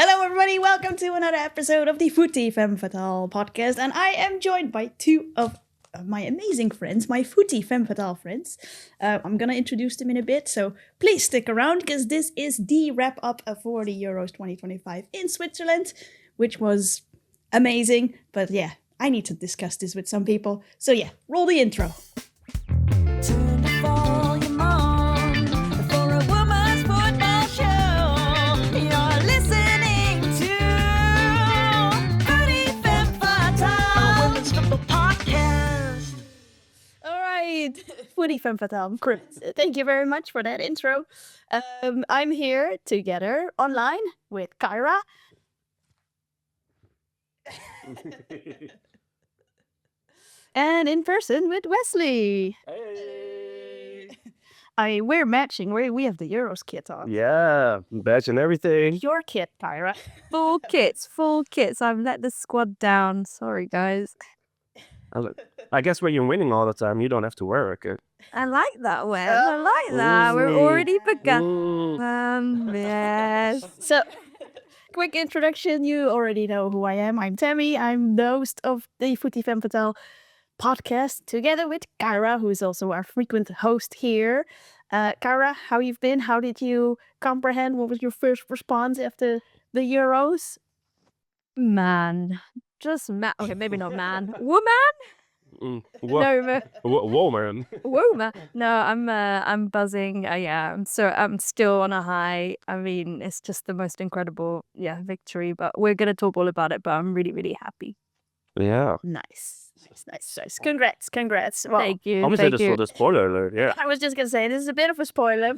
Hello, everybody. Welcome to another episode of the Footie Femme Fatale podcast. And I am joined by two of my amazing friends, my Footie Femme Fatale friends. I'm going to introduce them in a bit, so please stick around because this is the wrap up for the Euros 2025 in Switzerland, which was amazing. But yeah, I need to discuss this with some people. So yeah, roll the intro. Turn the volume on for a woman's football show. You're listening to Footie Femme Fatale, a women's football podcast. All right, Footie Femme Fatale. Thank you very much for that intro. I'm here together online with Kyra. And in person with Wesley. Hey. We're matching. We have the Euros kit on. Yeah, badge and everything. Your kit, Kyra. Full kits. I've let the squad down. Sorry, guys. I guess when you're winning all the time, you don't have to wear a kit. I like that, Wes. I like that. We're already begun. Ooh. Yes. So, quick introduction. You already know who I am. I'm Tammy. I'm the host of the Footie Femme Fatale podcast together with Kyra, who is also our frequent host here. Kyra, how you've been? How did you comprehend? What was your first response after the Euros? Man. Just man. Okay, maybe not man. Woman? No, Woman. woman. No, I'm buzzing. Yeah, I'm still on a high. I mean, it's just the most incredible, victory. But we're gonna talk all about it. But I'm really, really happy. Yeah. Nice. Congrats. Well, Thank you. I'm gonna say Thank this you. for the spoiler alert. Yeah. I was just gonna say this is a bit of a spoiler,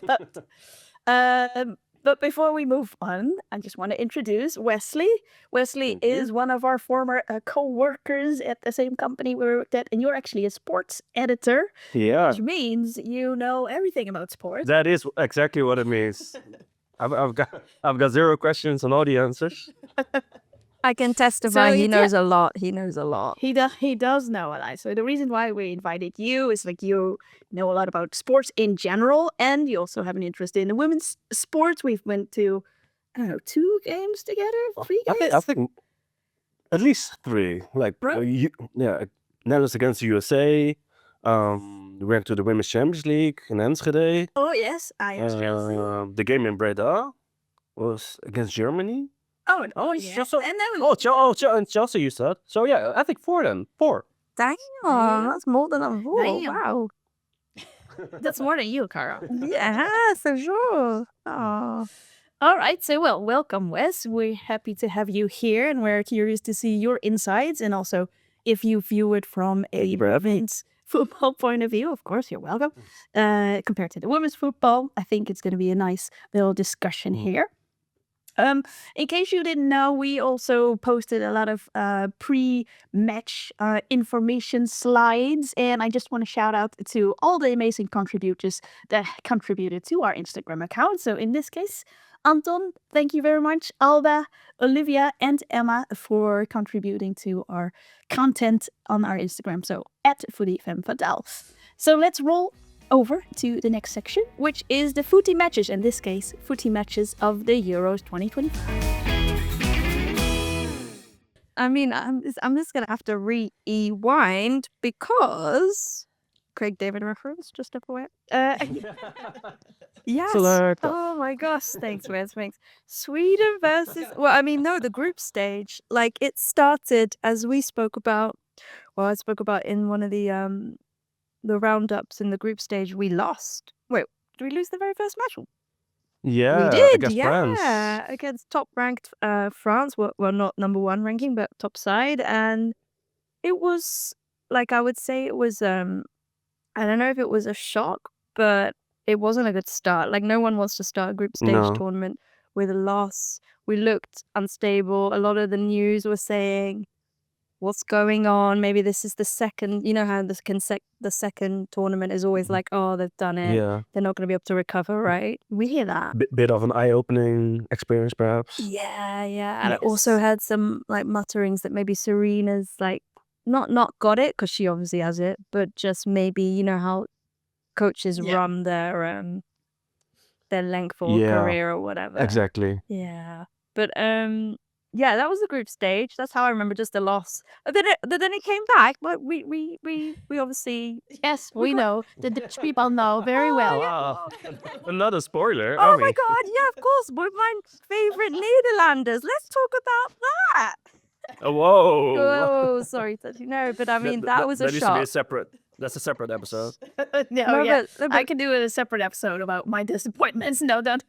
but before we move on, I just want to introduce Wesley. Wesley Thank you. is one of our former co-workers at the same company we worked at, and you're actually a sports editor, Yeah. which means you know everything about sports. That is exactly what it means. I've got zero questions and all the answers. I can testify. So, He yeah. knows a lot. He knows a lot. He does know a lot. So the reason why we invited you is like you know a lot about sports in general, and you also have an interest in the women's sports. We've went to, I don't know, 2 games together, 3 games. I think at least 3. Like, Bro. Netherlands against the USA. We went to the Women's Champions League in Enschede. Oh yes, I am. The game in Breda was against Germany. Yeah. Chelsea. And then And Chelsea you said. So yeah, I think 4 then. 4. Damn, that's more than I thought. Damn. Wow. that's more than you, Cara. Yeah, for sure. Oh. All right, so welcome, Wes. We're happy to have you here, and we're curious to see your insights, and also if you view it from a women's football point of view. Of course, you're welcome. Compared to the women's football, I think it's going to be a nice little discussion here. In case you didn't know, we also posted a lot of pre-match information slides, and I just want to shout out to all the amazing contributors that contributed to our Instagram account. So in this case, Anton, thank you very much. Alba, Olivia, and Emma for contributing to our content on our Instagram. So at Footie Femme Fatale. So let's roll over to the next section, which is the footy matches, in this case, footy matches of the Euros 2025. I mean, I'm just gonna have to rewind because Craig David reference, just FYI. Yes. Select. Oh my gosh. Thanks, Wes. Thanks. Sweden versus. Well, I mean, no, the group stage. Like it started as we spoke about. Well, I spoke about in one of the roundups in the group stage. We lost. Wait, did we lose the very first match? Yeah, We did, against France. against top-ranked France. Well, not number 1 ranking, but top side, and it was like I would say it was. I don't know if it was a shock, but it wasn't a good start. Like no one wants to start a group stage No. tournament with a loss. We looked unstable. A lot of the news was saying, "What's going on? Maybe this is the second." You know how the second tournament is always like, "Oh, they've done it. Yeah, They're not going to be able to recover." Right? We hear that. bit of an eye-opening experience, perhaps. Yeah. And I also had some like mutterings that maybe Serena's like not got it because she obviously has it, but just maybe you know how coaches run their lengthful Yeah. career or whatever. Exactly. Yeah. But yeah, that was the group stage. That's how I remember just the loss. But then it came back. But we obviously Yes, we know. The Dutch people know very well. Wow. Another spoiler. Oh are my we? god, yeah, of course. We're my favorite Nederlanders. Let's talk about that. Whoa. Oh, sorry, Tati. No, but I mean that was a needs to be a shock. separate. That's a separate episode. No, No, yeah. but I can do a separate episode about my disappointments. No, don't.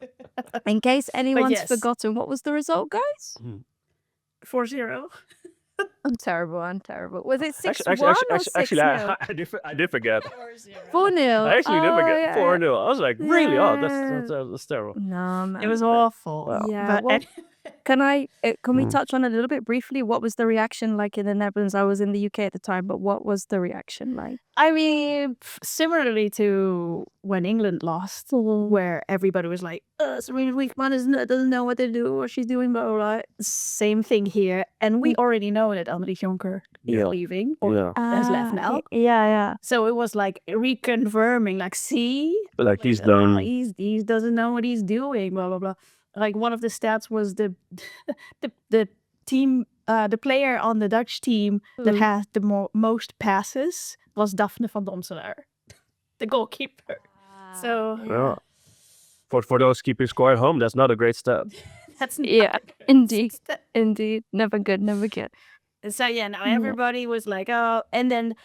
in case anyone's yes. forgotten, what was the result, guys? 4-0. I'm terrible. Was it 6-1 Actually, or actually, 6-0? I did forget. 4-0. I actually did forget. yeah, 4-0. I was like, really? Oh, Yeah. that's terrible. No, man. It was awful. Wow. Yeah. But Well, can we Mm. touch on it a little bit briefly? What was the reaction like in the Netherlands? I was in the UK at the time, but what was the reaction like? I mean, similarly to when England lost, where everybody was like, Serena Wiegman doesn't know what to do or she's doing blah, blah, blah. Same thing here. And we already know that Annelies Jonker is Yeah. leaving or Yeah. has left now. Yeah. So it was like reconfirming, like, see? But like he's done. He doesn't know what he's doing, blah, blah, blah. Like one of the stats was the team, the player on the Dutch team that had the most passes was Daphne van Domselaar, the goalkeeper. So Yeah. For those keeping score at home, that's not a great stat. that's not Yeah, a good indeed. stat. Indeed. Never good. So yeah, now everybody was like, oh, and then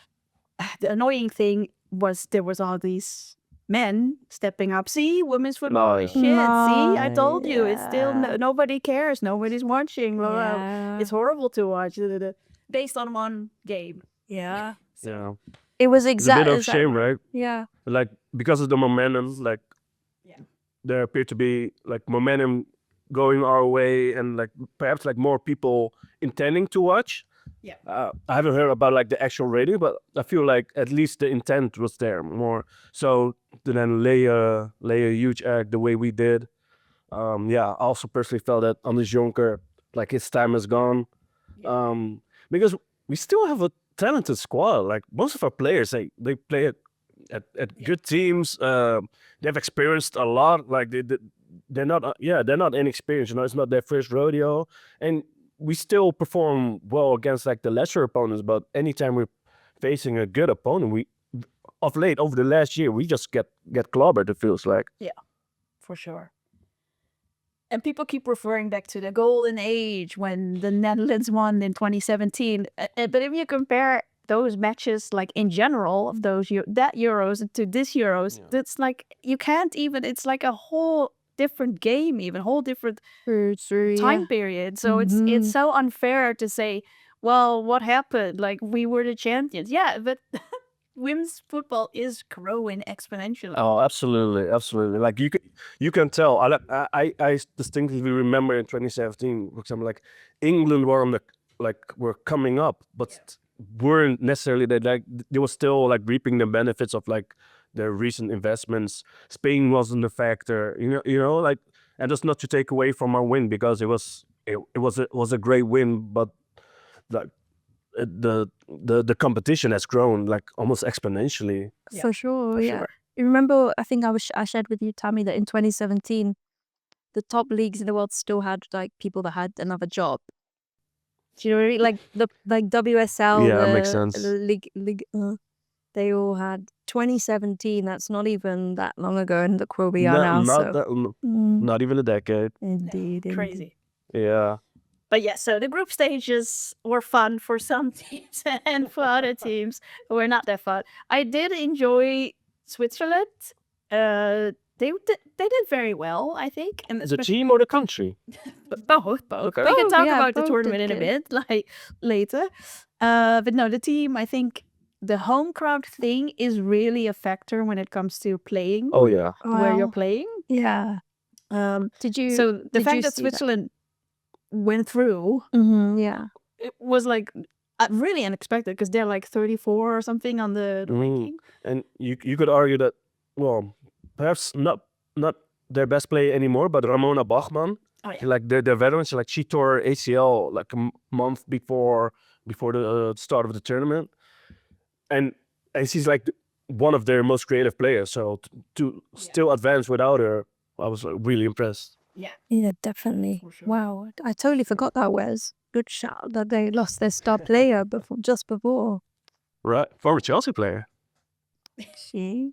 the annoying thing was there was all these men stepping up. See, women's football is shit. See, I told you, it's still nobody cares. Nobody's watching. Blah, blah. Yeah. It's horrible to watch. Based on one game. Yeah. Yeah. It was It's a bit exactly. of shame, right? Yeah. Like because of the momentum, like Yeah. there appeared to be like momentum going our way, and like perhaps like more people intending to watch. Yeah. I haven't heard about like the actual rating, but I feel like at least the intent was there more. So to then lay a huge egg the way we did. Yeah, I also personally felt that Anders Jonker, like his time is gone. Because we still have a talented squad. Like most of our players, they play at good teams. They've experienced a lot. Like they're not inexperienced. You know, it's not their first rodeo, and we still perform well against like the lesser opponents. But anytime we're facing a good opponent, we of late over the last year we just get clobbered. It feels like. For sure. And people keep referring back to the golden age when the Netherlands won in 2017. But if you compare those matches, like in general, of those that Euros to this Euros, it's like you can't even. It's like a whole different game, even whole different time period. So it's so unfair to say, well, what happened? Like we were the champions. Yeah, but women's football is growing exponentially. Oh, absolutely, absolutely. Like you can tell. I distinctly remember in 2017, for example, like England were on the were coming up, but weren't necessarily they were still like reaping the benefits of like their recent investments. Spain wasn't a factor, you know, like, and that's not to take away from our win because it was a great win, but like the competition has grown like almost exponentially. For sure, yeah. sure. You remember, I think I shared with you, Tammy, that in 2017, the top leagues in the world still had like people that had another job. Do you know what I mean? Like WSL, Yeah, that makes sense. the league, they all had 2017. That's not even that long ago, and look where we are now. Not even a decade. Indeed, Crazy. Yeah. But yeah, so the group stages were fun for some teams and for other teams were not that fun. I did enjoy Switzerland. They did very well, I think. And The team or the country? both. Okay. We can Both, talk yeah, about the both tournament did in a bit, like later. But no, the team, I think the home crowd thing is really a factor when it comes to playing, Oh yeah. where you're Well, playing. yeah. So the did you fact that see that? Switzerland went through, Yeah. it was like really unexpected because they're like 34 or something on the ranking. And you could argue that, well, perhaps not their best player anymore, but Ramona Bachmann, Oh, yeah. like the veterans, like she tore ACL like a month before the start of the tournament, and she's like one of their most creative players. So to still advance without her, I was really impressed. Yeah, definitely. For sure. Wow, I totally forgot that was good shout that they lost their star player just before. Right, former Chelsea player. See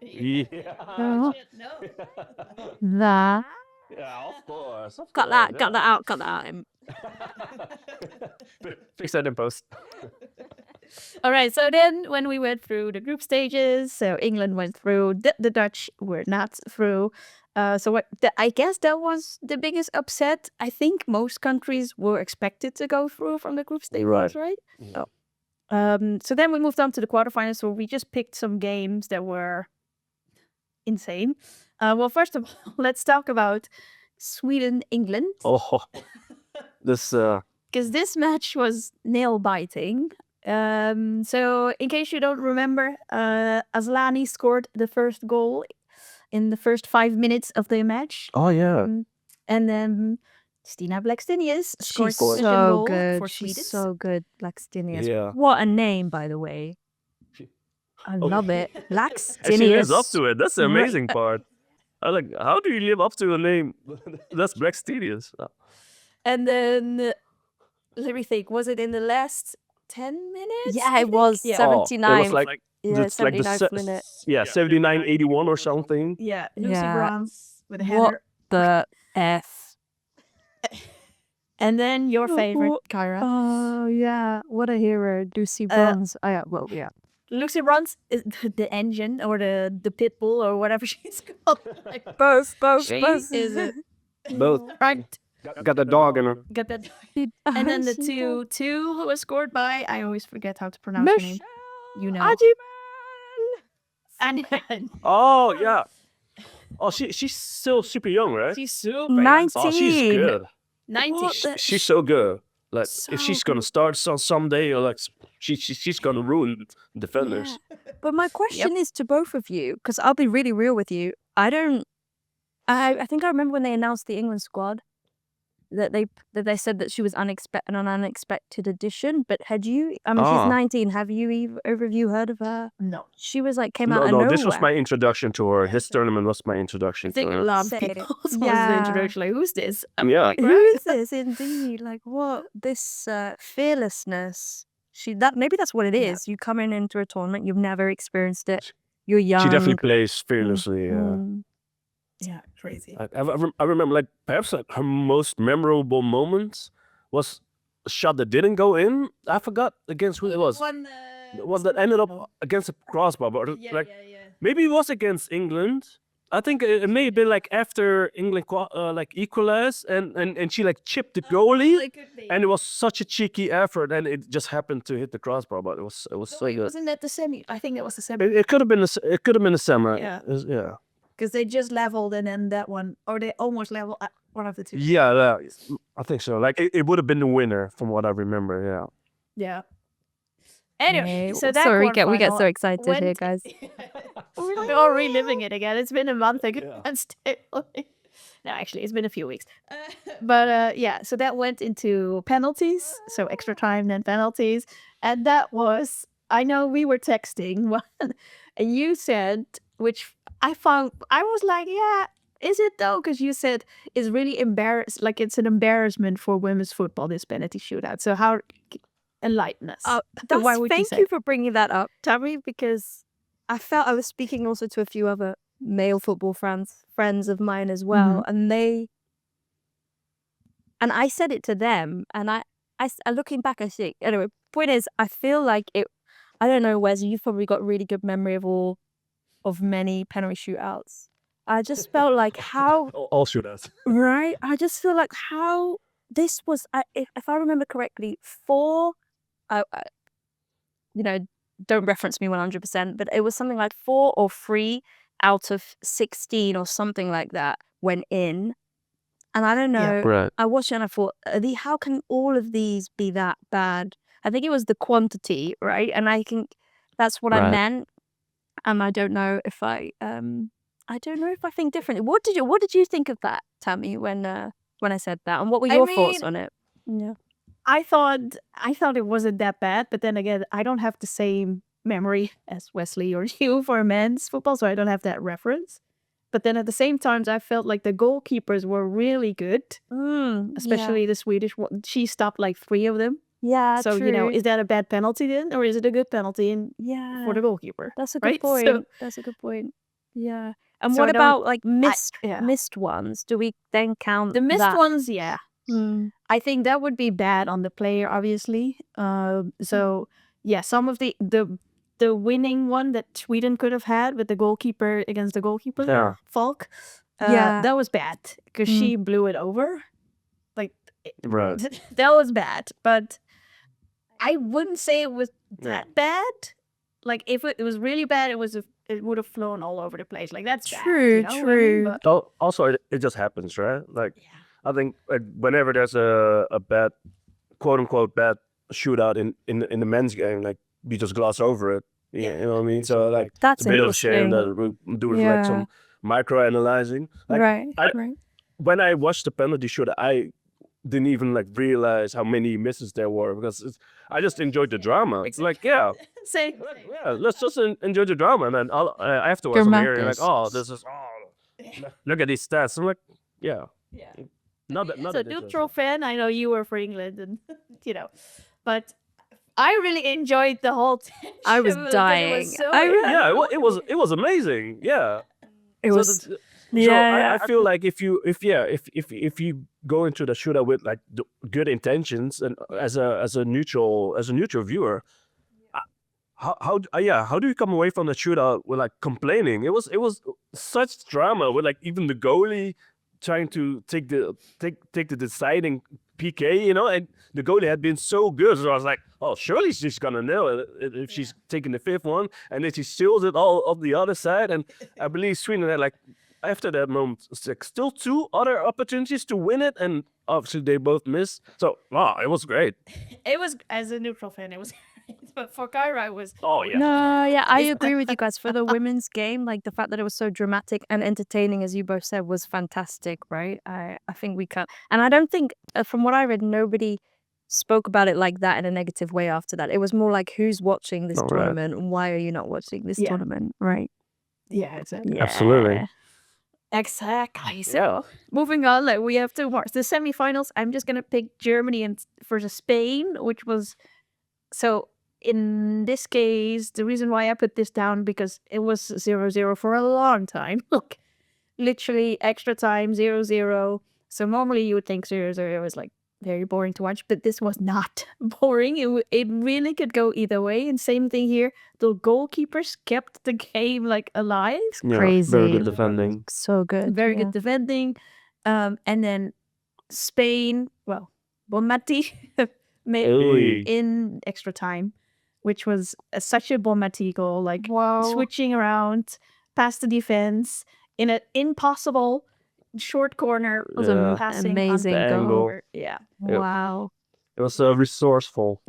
Yeah. Oh, No. that Yeah, of course. got that out, got that out. Fix that in post. All right. So then, when we went through the group stages, so England went through, the Dutch were not through. So I guess that was the biggest upset. I think most countries were expected to go through from the group stages, right? Yeah. So then we moved on to the quarterfinals. So we just picked some games that were insane. Well, first of all, let's talk about Sweden England, Oh, this because this match was nail biting. So in case you don't remember, Aslani scored the first goal in the first 5 minutes of the match. oh yeah. And then Stina Blackstenius scored She's the second so goal good. for She's Sweden. so good, Blackstenius. Yeah. What a name, by the way. I love it. And she lives up Blackstenius. to it. That's the amazing part. I like, how do you live up to a name? That's Black Stadius. And then, let me think, was it in the last 10 minutes? Yeah, I it was think? Yeah. 79. It was like, Yeah, it's like the 79th minute. yeah, 79, 81 or something. Yeah, Lucy Yeah. Bronze with a What header. the F? And then your Oh, favorite, oh, Kyra. Oh, yeah. What a hero. Lucy Bronze. Oh, yeah. Well, yeah. Lucy Bronze is the engine or the pit bull or whatever she's called. Like, Both. she is a Both. right. Got the dog in her. Get that. And then the two who was scored by, I always forget how to pronounce her name. You know. And Oh, yeah. Oh, she's still super young, right? she's super 19. Oh, she's good. 90. What the- She's so good. Like, So if she's gonna start someday, or like, she's gonna ruin defenders. But my question is to both of you, because I'll be really real with you. I think I remember when they announced the England squad that they said that she was an unexpected addition. But had you? I mean, she's 19. Have you either of you heard of her? No. She was like came out No, of no, nowhere. this was my introduction to her. This tournament was my introduction I think to a her. lot of Say people it. was the Yeah. introduction. Like, who's this? Yeah. Who is this? Indeed, like what this fearlessness. Maybe that's what it Yeah. is. You come into a tournament, you've never experienced it. You're young. She definitely plays fearlessly. Yeah. Mm. Yeah, crazy. I remember, like, perhaps like her most memorable moments was a shot that didn't go in. I forgot against who it was. Was that ended up against a crossbar, but like maybe it was against England. I think it may have been like after England like equalized, and she like chipped the goalie, and it was such a cheeky effort, and it just happened to hit the crossbar. But it was so good. Wasn't that the semi? I think that was the semi. It could have been a semi. Yeah. Yeah. Because they just leveled and then that one, or they almost leveled one of the two. Yeah, I think so. Like it would have been the winner from what I remember. Yeah. Yeah. Anyway, so that sorry, we get so quarterfinal excited here, went- guys. We're all reliving it again. It's been a month ago. And still. No, actually, it's been a few weeks. But yeah, so that went into penalties. So extra time, then penalties. And that was, I know we were texting, and you said, which I found, I was like, yeah, is it though? Because you said it's really like it's an embarrassment for women's football, this penalty shootout. So how, enlighten us. Why would you Thank say? you for bringing that up, Tammy, because I felt I was speaking also to a few other male football friends of mine as well, and I said it to them, and I looking back, I think anyway. Point is, I feel like it. I don't know, Wes. You've probably got really good memory of many penalty shootouts. I just felt like how All shootouts. right. I just feel like how this was. If I remember correctly, 4. Don't reference me 100%, but it was something like 4 or 3 out of 16 or something like that went in. And I don't know. Right. I watched it and I thought, how can all of these be that bad? I think it was the quantity, right? And I think that's what I Right. meant. And I don't know if I think differently. What did you think of that, Tammy, when I said that? And what were I your thoughts mean, on it? Yeah. I thought it wasn't that bad, but then again, I don't have the same memory as Wesley or you for men's football, so I don't have that reference. But then at the same time, I felt like the goalkeepers were really good, especially the Swedish one. She stopped like 3 of them. Yeah, So, true. is that a bad penalty then? Or is it a good penalty for the goalkeeper? That's a good right? point. So, That's a good point. Yeah. And So what I don't- about like yeah. missed ones? Do we then count the missed that? ones, yeah. Mm. I think that would be bad on the player, obviously. So, yeah, some of the winning one that Sweden could have had with the goalkeeper against the goalkeeper, Yeah. Falk, Yeah. that was bad because she blew it over. Like, Right. that was bad. But I wouldn't say it was that bad. Like, if it was really bad, it would have flown all over the place. Like, that's bad. True, You know what I mean? true. But, Also, it just happens, right? Like, I think whenever there's a bad, quote unquote, bad shootout in the men's game, like we just gloss over it. You know what I mean? So like, That's it's a bit of a shame interesting. that we do like some micro analyzing. Like, right. when I watched the penalty shootout, I didn't even like realize how many misses there were because I just enjoyed the drama. It's like, yeah, say, let's just enjoy the drama, and then afterwards I'm hearing like, Dramatis. this is look at these stats. I'm like, yeah. Not that. As a neutral fan, I know you were for England, and but I really enjoyed the whole. I was tension because dying. It was so Yeah, it was amazing. Yeah. It was. So Yeah. I feel like if you go into the shootout with like good intentions and as a neutral viewer, how do you come away from the shootout with like complaining? It was such drama with like even the goalie trying to take the deciding PK, and the goalie had been so good, so I was like, oh, surely she's gonna nail it if she's taking the 5th one, and then she steals it all on the other side, and I believe Sweden had like after that moment like, still 2 other opportunities to win it, and obviously they both missed. So wow, it was great. It was, as a neutral fan, it was great, but for Kyra, it was. Oh yeah. No, yeah, I agree with you guys. For the women's game, like the fact that it was so dramatic and entertaining, as you both said, was fantastic, right? I think we can, and I don't think, from what I read, nobody spoke about it like that in a negative way after that. It was more like, who's watching this All right. tournament, and why are you not watching this Yeah. tournament, right? Yeah, exactly. Yeah. Absolutely. Exactly. So moving on, like we have 2 more. The semifinals. I'm just gonna pick Germany and versus Spain, which was so. In this case, the reason why I put this down because it was 0-0 for a long time. Look, literally extra time 0-0. So normally you would think 0-0 was like very boring to watch, but this was not boring. It really could go either way. And same thing here. The goalkeepers kept the game like alive. Yeah, Crazy. very good defending. So good. Very yeah. good defending. And then Spain, well, Bonmati made Hey. in extra time, which was such a Bonmati goal, like switching around past the defense in an impossible short corner. Was Yeah. Passing amazing on the goal. over. Yeah. Wow. It was resourceful.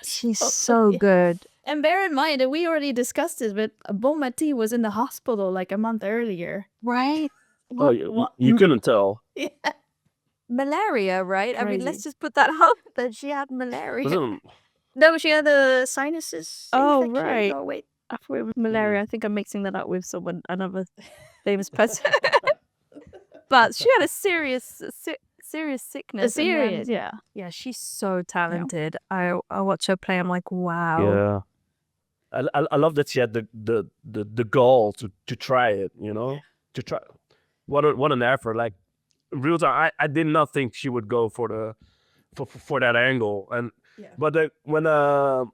She's so good. And bear in mind that we already discussed this, but Bonmati was in the hospital like a month earlier. Right? Oh, you couldn't tell. Yeah. Malaria, right? I mean, let's Crazy. just put that out that she had malaria. Wasn't No, she had the sinuses. Oh, infection. right. Oh, wait. I thought it was malaria. I think I'm mixing that up with another famous person. But she had a serious sickness. and then- yeah. yeah, she's so talented. I watch her play. I'm like, wow. Yeah. I love that she had the goal to try it, to try. What an effort! Like real time, I did not think she would go for that angle, and but when I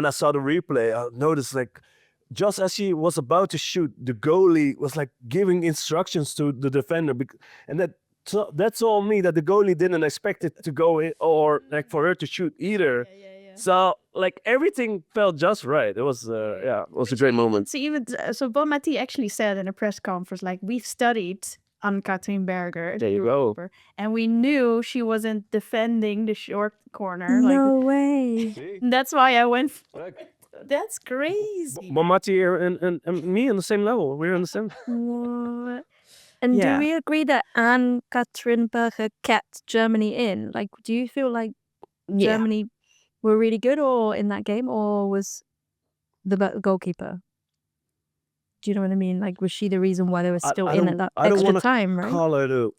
saw the replay, I noticed like just as she was about to shoot, the goalie was like giving instructions to the defender, and that told me that the goalie didn't expect it to go in or like for her to shoot either. So like everything felt just right. It was it was a great moment. So Bonmati actually said in a press conference, like, we've studied on Katrin Berger. There you go. And we knew she wasn't defending the short corner. No way. That's why I went. That's crazy. Bonmati and me on the same level. We're on the same. What? And Yeah. do we agree that Anne-Katrin Berger kept Germany in? Like, do you feel like Germany were really good or in that game, or was the goalkeeper? Do you know what I mean? Like, was she the reason why they were still I in don't at that I don't extra want time, to right? call it a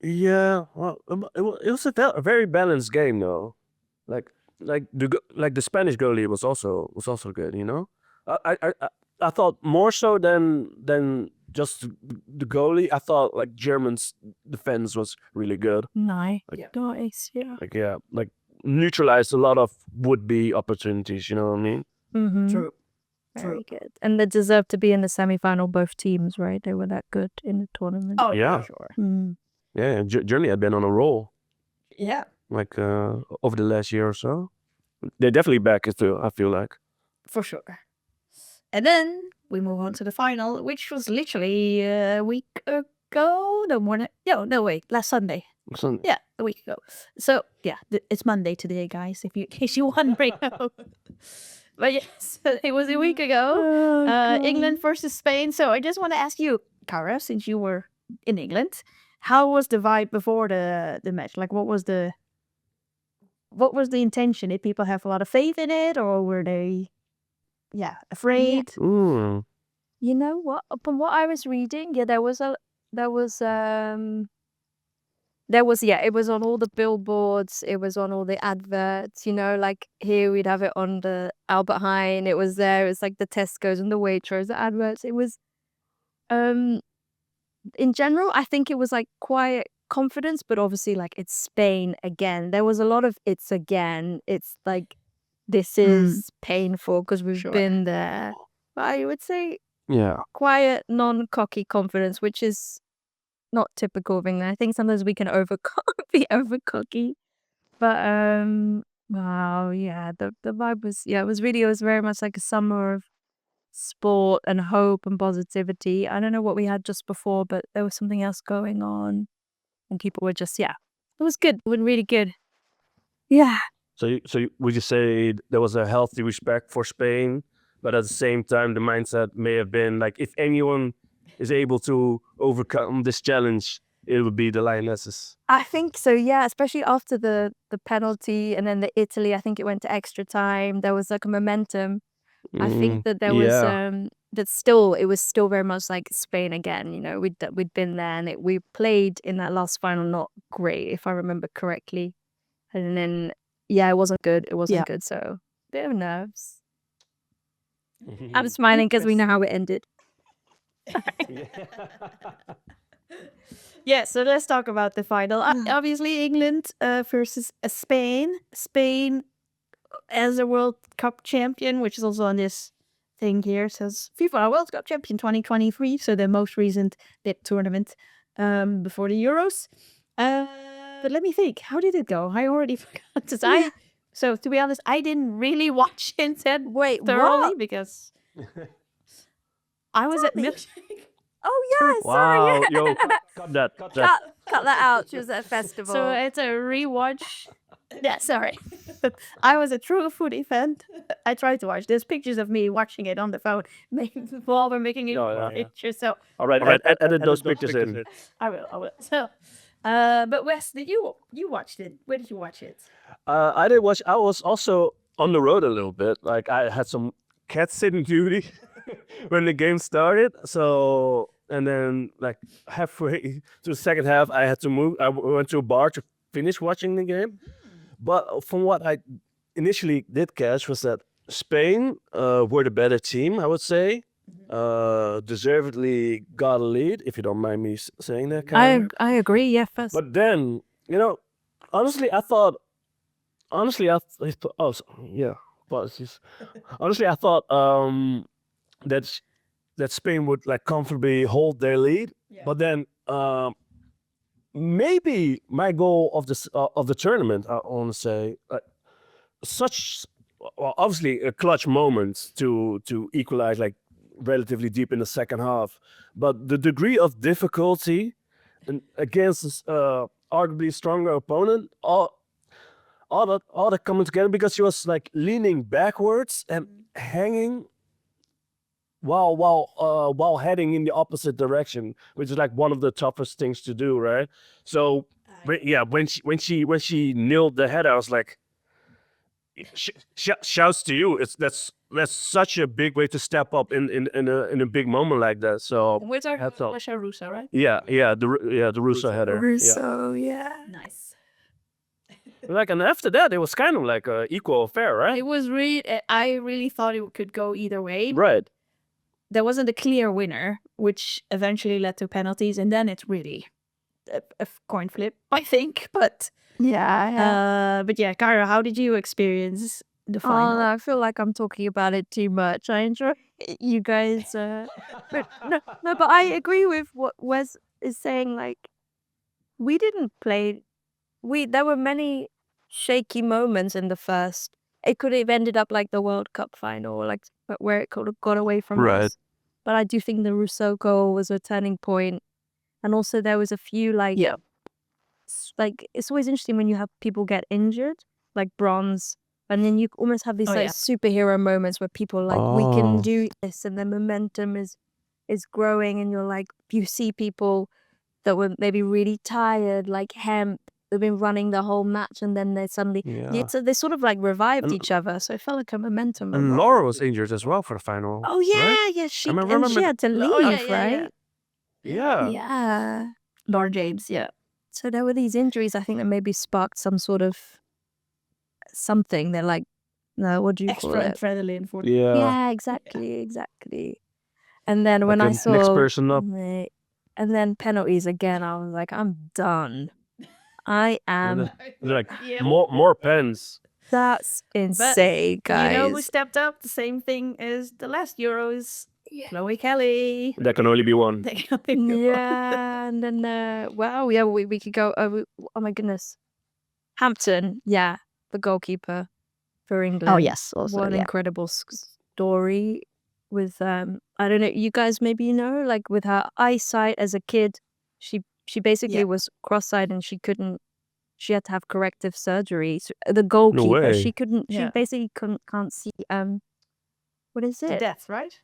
yeah. Well, it was a very balanced game though. Like the Spanish goalie was also good. You know, I thought more so than just the goalie. I thought like Germans' defense was really good. Nice. Like- Nice, yeah. Like yeah, like neutralized a lot of would-be opportunities. You know what I mean? Mm-hmm. True. Very good. And they deserved to be in the semi-final, both teams, right? They were that good in the tournament. Oh Yeah. for sure. Mm. Yeah, Germany had been on a roll Yeah. like over the last year or so. They're definitely back. I feel like. For sure. And then we move on to the final, which was literally a week ago. No more. No, wait. Last Sunday. So, Yeah, a week ago. So yeah, it's Monday today, guys. In case you're wondering. But yes, it was a week ago. England versus Spain. So I just want to ask you, Kyra, since you were in England, how was the vibe before the match? Like, what was the intention? Did people have a lot of faith in it, or were they, afraid? mm, You know what? From what I was reading, yeah, it was it was on all the billboards, it was on all the adverts, you know, like here we'd have it on the Albert Heijn, it was there, it's like the Tesco's and the Waitrose, the adverts. It was in general, I think it was like quiet confidence, but obviously like it's Spain again. There was a lot of it's again. It's like this is painful because we've Sure. been there. But I would say yeah. quiet, non-cocky confidence, which is not typical of England. I think sometimes we can be over cocky. But wow, yeah, the vibe was it was very much like a summer of sport and hope and positivity. I don't know what we had just before, but there was something else going on. And people were just it was good. It was really good. Yeah. So would you say there was a healthy respect for Spain, but at the same time the mindset may have been like if anyone is able to overcome this challenge, it would be the Lionesses. I think so, yeah, especially after the penalty and then the Italy, I think it went to extra time. There was like a momentum. I think that there was it was still very much like Spain again, you know. We'd been there and we played in that last final not great, if I remember correctly. And then it wasn't good. It wasn't good, so bit of nerves. I'm smiling because we know how it ended. Yeah, so let's talk about the final. Obviously, England versus Spain. Spain as a World Cup champion, which is also on this thing here, says FIFA World Cup champion 2023, so the most recent big tournament before the Euros. But let me think, how did it go? I already forgot to say. So to be honest, I didn't really watch it thoroughly because I was at milkshake. Oh yeah, Wow, sorry. yo, cut that. Cut that out. She was at a festival. So it's a rewatch. Yeah, sorry. I was a true Footie fan. I tried to watch. There's pictures of me watching it on the phone while we're making it pictures. So All right, edit those pictures in. I will. So, but Wes, did you watched it? Where did you watch it? I did watch. I was also on the road a little bit. Like I had some cat sitting duty when the game started. So and then like halfway to the second half, I had to move. I went to a bar to finish watching the game. But from what I initially did catch was that Spain were the better team, I would say. Deservedly got a lead, if you don't mind me saying that. Kind I agree. Yeah, first. But then, you know, honestly, I thought. Oh, yeah. Apologies. Honestly, I thought that Spain would like comfortably hold their lead. But then maybe my goal of the tournament, I want to say, obviously a clutch moment to equalize like relatively deep in the second half, but the degree of difficulty against this arguably stronger opponent, all that coming together because she was like leaning backwards and hanging while heading in the opposite direction, which is like one of the toughest things to do, right? So when she nailed the header, I was like, shouts to you. That's such a big way to step up in a big moment like that. So With our hats off. Russia Russo, right? Yeah, the Russo header. Russo, yeah. Nice. Like, and after that, it was kind of like a equal affair, right? It was I really thought it could go either way. Right. There wasn't a clear winner, which eventually led to penalties, and then it's really a coin flip, I think. But Yeah. but yeah, Kyra, how did you experience the Oh, final? no, I feel like I'm talking about it too much. I enjoy you guys. But no, but I agree with what Wes is saying. Like, we didn't play. There were many shaky moments in the first. It could have ended up like the World Cup final, like where it could have got away from Right. us. But I do think the Rousseau goal was a turning point, and also there was a few like, Yeah. like it's always interesting when you have people get injured, like Bronze, and then you almost have these Oh, like yeah. superhero moments where people are like, we can Oh. do this, and the momentum is growing, and you're like, you see people that were maybe really tired, like Hemp, they've been running the whole match, and then they suddenly, Yeah. so they sort of like revived And- each other. So it felt like a momentum. And moment. Laura was injured as well for the final. Oh yeah, right? yeah, she remember had to leave, Oh, yeah, right? Yeah. Yeah. Lord James, yeah. So there were these injuries, I think, that maybe sparked some sort of something. They're like, no, what do you call Extra it? adrenaline for Yeah, exactly. And then when Like I a saw next person up. and then penalties again, I was like, I'm done. I am. Like Yeah. more pens. That's insane, guys. You know who stepped up? The same thing as the last Euros. Chloe Kelly. That can only be one. Yeah, and then wow, yeah, we could go. Oh my goodness, Hampton, yeah, the goalkeeper for England. Oh yes, also What an incredible story with I don't know, you guys maybe know, like with her eyesight as a kid, she basically was cross-eyed and she had to have corrective surgery. So the goalkeeper, way. she couldn't, she Yeah. basically can't see what is it? death, right?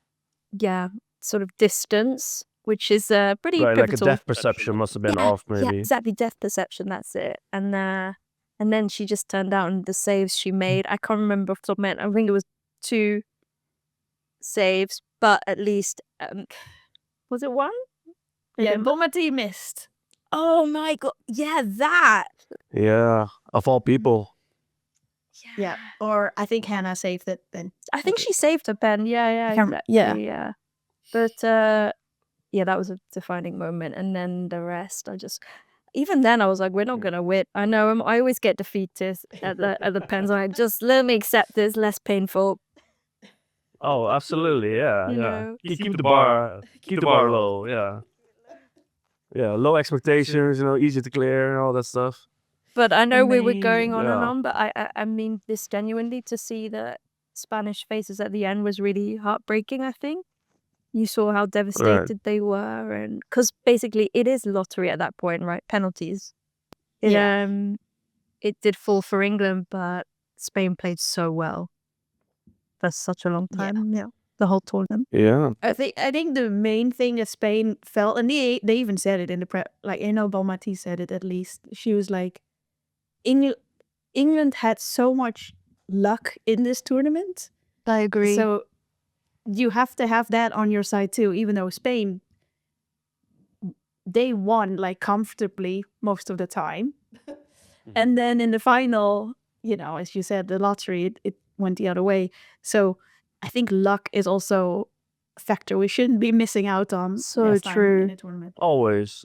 Yeah, sort of distance, which is pretty Right, like a pivotal. depth perception must have been off, maybe. Yeah, exactly, depth perception, that's it. And then she just turned out, and the saves she made, I can't remember off the top of my head, I think it was 2 saves, but at least was it 1? Yeah, Bomati missed. Oh my god, yeah, that. Yeah, of all people. Yeah, or I think Hannah saved it then. I think she saved her pen. Yeah, can't- exactly, yeah. yeah. But yeah, that was a defining moment. And then the rest, even then I was like, we're not gonna win. I know I always get defeated at the pens. I'm like, just let me accept this, less painful. Oh, absolutely, yeah, You yeah. know. Keep the bar low, yeah. Yeah, low expectations, easy to clear and all that stuff. But I know we were going on and Yeah. on, but I mean this genuinely, to see the Spanish faces at the end was really heartbreaking, I think. You saw how devastated they were, and because basically it is lottery at that point, right? Penalties. It did fall for England, but Spain played so well for such a long time. Yeah. The whole tournament. Yeah. I think the main thing that Spain felt, and they even said it in the prep, like Bomati said it at least. She was like, England had so much luck in this tournament. I agree. So you have to have that on your side too, even though Spain, they won like comfortably most of the time. And then in the final, as you said, the lottery, it went the other way. So I think luck is also a factor we shouldn't be missing out on. So next time true. in a tournament. Always,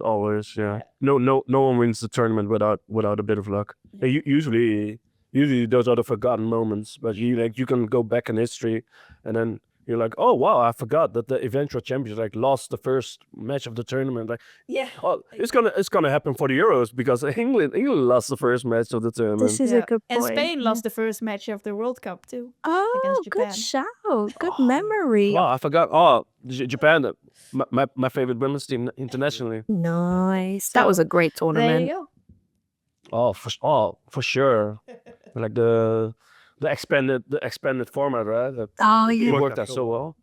yeah. No one wins the tournament without a bit of luck. Usually those are the forgotten moments, but you can go back in history, and then you're like, oh wow, I forgot that the eventual champions lost the first match of the tournament. Yeah. Oh, it's gonna happen for the Euros because England lost the first match of the tournament. This is a good And point. Spain lost the first match of the World Cup too. Oh, against Japan. good shout. Good memory. Wow, I forgot. Oh, Japan, my favorite women's team internationally. Nice. That was a great There tournament. you go. For sure. Like the expanded format, right? Oh, It yeah. worked out so well.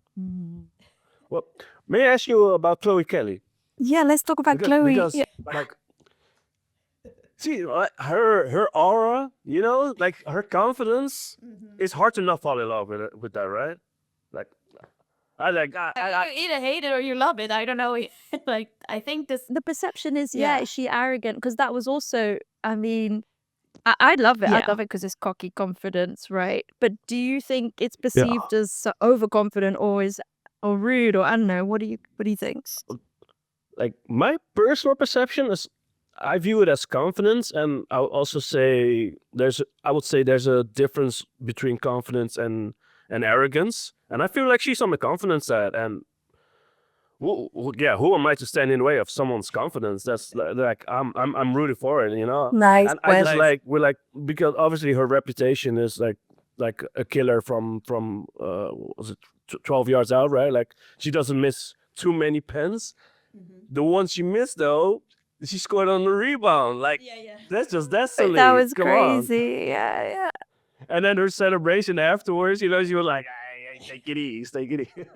Well, may I ask you about Chloe Kelly? Yeah, let's talk about Chloe. Because Yeah. like See, her aura, you know, like her confidence. It's hard to not fall in love with that, right? Like, I like. You either hate it or you love it. I don't know. Like, I think this. The perception is, Yeah. is she arrogant? Because that was also, I mean, I love it. I Yeah. love it because it's cocky confidence, right? But do you think it's perceived as overconfident or rude, or I don't know? What do you think? Like my personal perception is, I view it as confidence, and I would also say I would say there's a difference between confidence and arrogance, and I feel like she's on the confidence side, and who am I to stand in the way of someone's confidence? That's like I'm rooting for it, you know. Nice. And I just like we're like, because obviously her reputation is like a killer from was it 12 yards out, right? Like she doesn't miss too many pens. The one she missed though, she scored on the rebound. Like that's silly. That was Come on. crazy. Yeah. And then her celebration afterwards, you know, she was like, "Hey, take it easy, take it easy."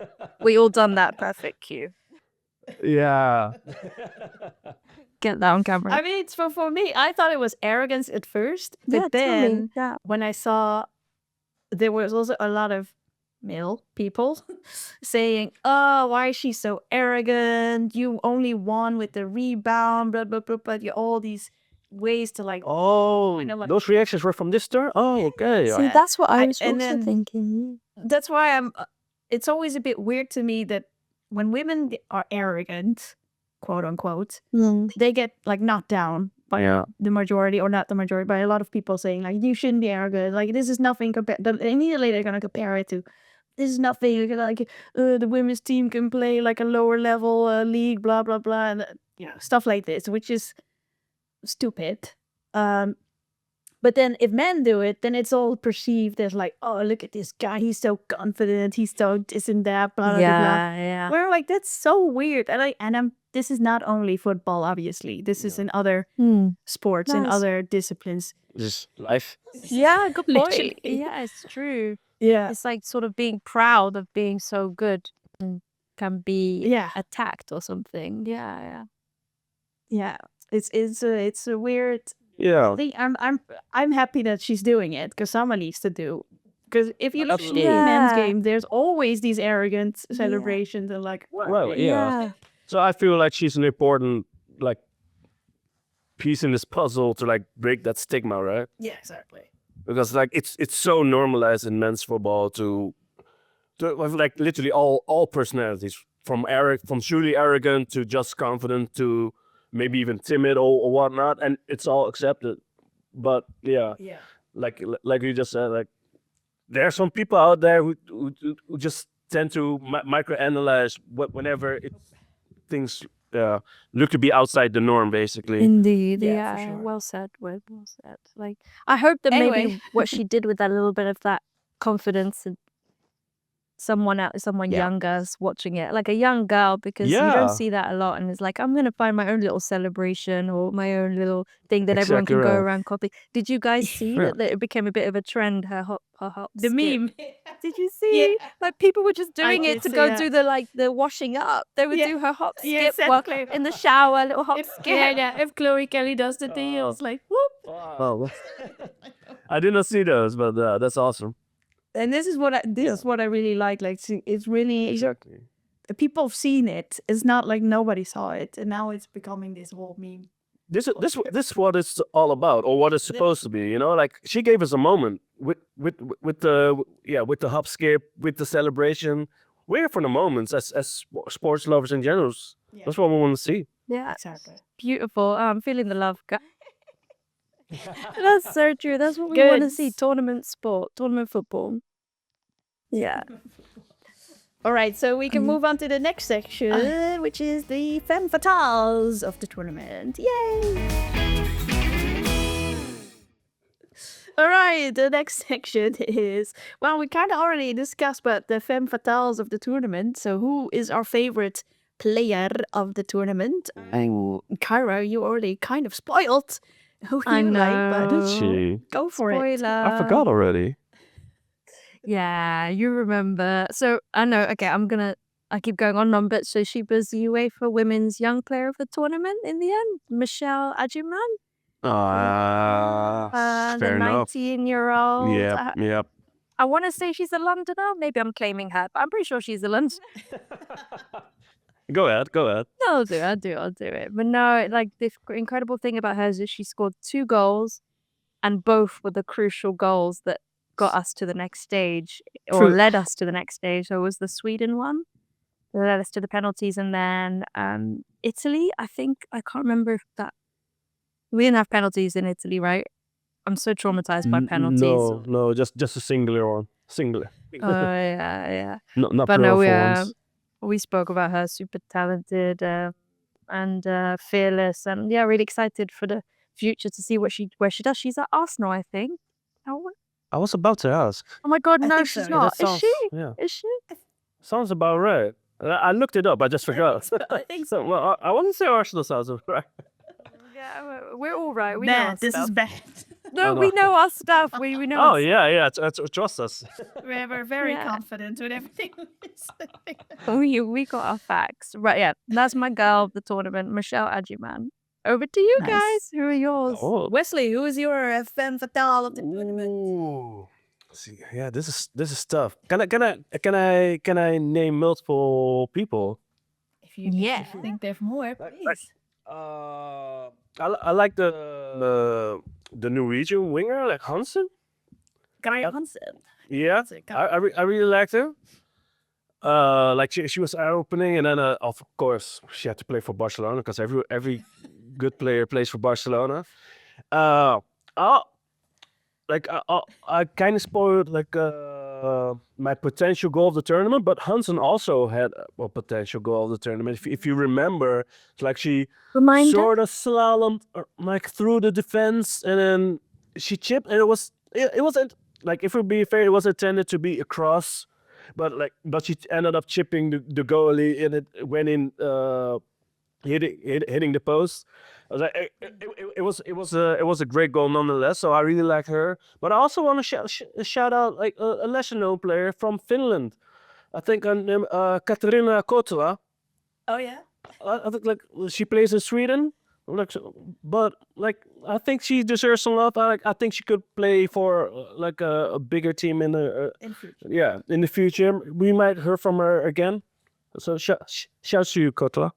We all done that. Perfect cue. Yeah. Get that on camera. I mean, it's for me. I thought it was arrogance at first, but Yeah, tell me. then Yeah. when I saw there was also a lot of male people saying, "Oh, why is she so arrogant? You only won with the rebound, blah blah blah." But you all these ways to like. Oh, I know, like- those reactions were from this turn? Oh, okay. See, that's what I was and also then- thinking. That's why it's always a bit weird to me that when women are arrogant, quote unquote, they get like knocked down by the majority, or not the majority, by a lot of people saying like, you shouldn't be arrogant. Like, this is nothing compared. Immediately they're gonna compare it to, this is nothing. Like the women's team can play like a lower level league, blah blah blah, and stuff like this, which is stupid. But then if men do it, then it's all perceived as like, oh, look at this guy, he's so confident, he's so this and that, blah blah blah. Yeah. We're like, that's so weird. And this is not only football, obviously. This is in other sports and Nice. other disciplines. Just life. Yeah, good point. Literally. Yeah, it's true. Yeah. It's like sort of being proud of being so good and can be Yeah. attacked or something. Yeah. It's a weird Yeah. thing. I'm happy that she's doing it, because someone needs to do. Because if you look at the Absolutely. men's Yeah. game, there's always these arrogant celebrations and like, Well, yeah. So I feel like she's an important like piece in this puzzle to like break that stigma, right? yeah, exactly. Because like it's so normalized in men's football to have like literally all personalities, from truly arrogant to just confident to maybe even timid or whatnot, and it's all accepted. But yeah, like you just said, like there are some people out there who just tend to microanalyze whenever things look to be outside the norm, basically. Indeed. Yeah, Yeah. for sure. Well said. Well said. Like, I hope that Anyway. maybe what she did with that little bit of that confidence and someone younger is watching it, like a young girl, because you Yeah. don't see that a lot, and it's like, I'm gonna find my own little celebration or my own little thing that everyone Exactly can go right. around copy. Did you guys see Yeah. that it became a bit of a trend? Her hop The skip? meme. Did you see? Yeah. Like, people were just doing did it to see go that. do the washing up. They would Yeah. do her hop Yeah, skip while exactly. in the shower, little hop If, skip. if Chloe Kelly does the thing, it's like, whoop. Oh, I did not see those, but that's awesome. And this is what I really like. Like, it's really Exactly. people have seen it. It's not like nobody saw it, and now it's becoming this whole meme. This is what it's all about, or what it's supposed to be. You know, like she gave us a moment with the hop skip, with the celebration. We're here for the moments as sports lovers in general. That's what we want to see. Yeah, Exactly. beautiful. I'm feeling the love. That's so true. That's what we want to Good. see. Tournament football. Yeah. All right, so we can move on to the next section, which is the Femme Fatales of the tournament. Yay! All right, the next section is, well, we kind of already discussed about the Femme Fatales of the tournament. So who is our favorite player of the tournament? Kyra, you already kind of spoiled who I you like, but know. She. go for it. Spoiler. I forgot already. Yeah, you remember. So I know. Okay, I keep going on, but so she was the UEFA Women's Young Player of the tournament in the end, Michelle Adjuman. The Fair enough. 19-year-old. Yeah. I want to say she's a Londoner. Maybe I'm claiming her, but I'm pretty sure she's a Londoner. Go ahead. No, I'll do it. But no, like the incredible thing about her is that she scored 2 goals, and both were the crucial goals that got us to the next stage or True. led us to the next stage. So it was the Sweden one that led us to the penalties, and then Italy. I can't remember if that we didn't have penalties in Italy, right? I'm so traumatized by penalties. No, just a singular one. Singular. Oh yeah. Not But no, plural for once. we spoke about her, super talented and fearless, and yeah, really excited for the future to see where she does. She's at Arsenal, I think. Oh, I was about to ask. oh my god, I no, think she's so. not. That Is she? Yeah. Is she? Sounds about right. I looked it up. I just forgot. I think so. Well, I wouldn't say Arsenal sounds right. Yeah, we're all right. We know our Bad. This is stuff. bad. No, Oh, we no. know our stuff. We know. Oh our yeah. Trust us. We're very Yeah. confident with everything we're saying. We got our facts. Right, yeah. That's my girl of the tournament, Michelle Adjuman. Over to you Nice. guys. Who are yours? Oh. Wesley, who is your femme fatale of the tournament? Ooh. See, yeah, this is tough. Can I name multiple people? If you think there's more, please. I like the Norwegian winger, like Hansen. Kyra Hansen. Yeah, I really liked her. Like she was eye opening, and then of course she had to play for Barcelona because every good player plays for Barcelona. I kind of spoiled like my potential goal of the tournament, but Hansen also had a potential goal of the tournament. If you remember, it's like she Reminder. sort of slalomed like through the defense, and then she chipped, and it wasn't like, if we be fair, it was intended to be a cross, but she ended up chipping the goalie, and it went in hitting the post. I was like, it was a great goal nonetheless. So I really like her, but I also want to shout out like a lesser known player from Finland. I think her name Katarina Kotola. Oh yeah. I think like she plays in Sweden, but like I think she deserves some love. I think she could play for like a bigger team in the in the future. We might hear from her again. So shouts to you, Kotola.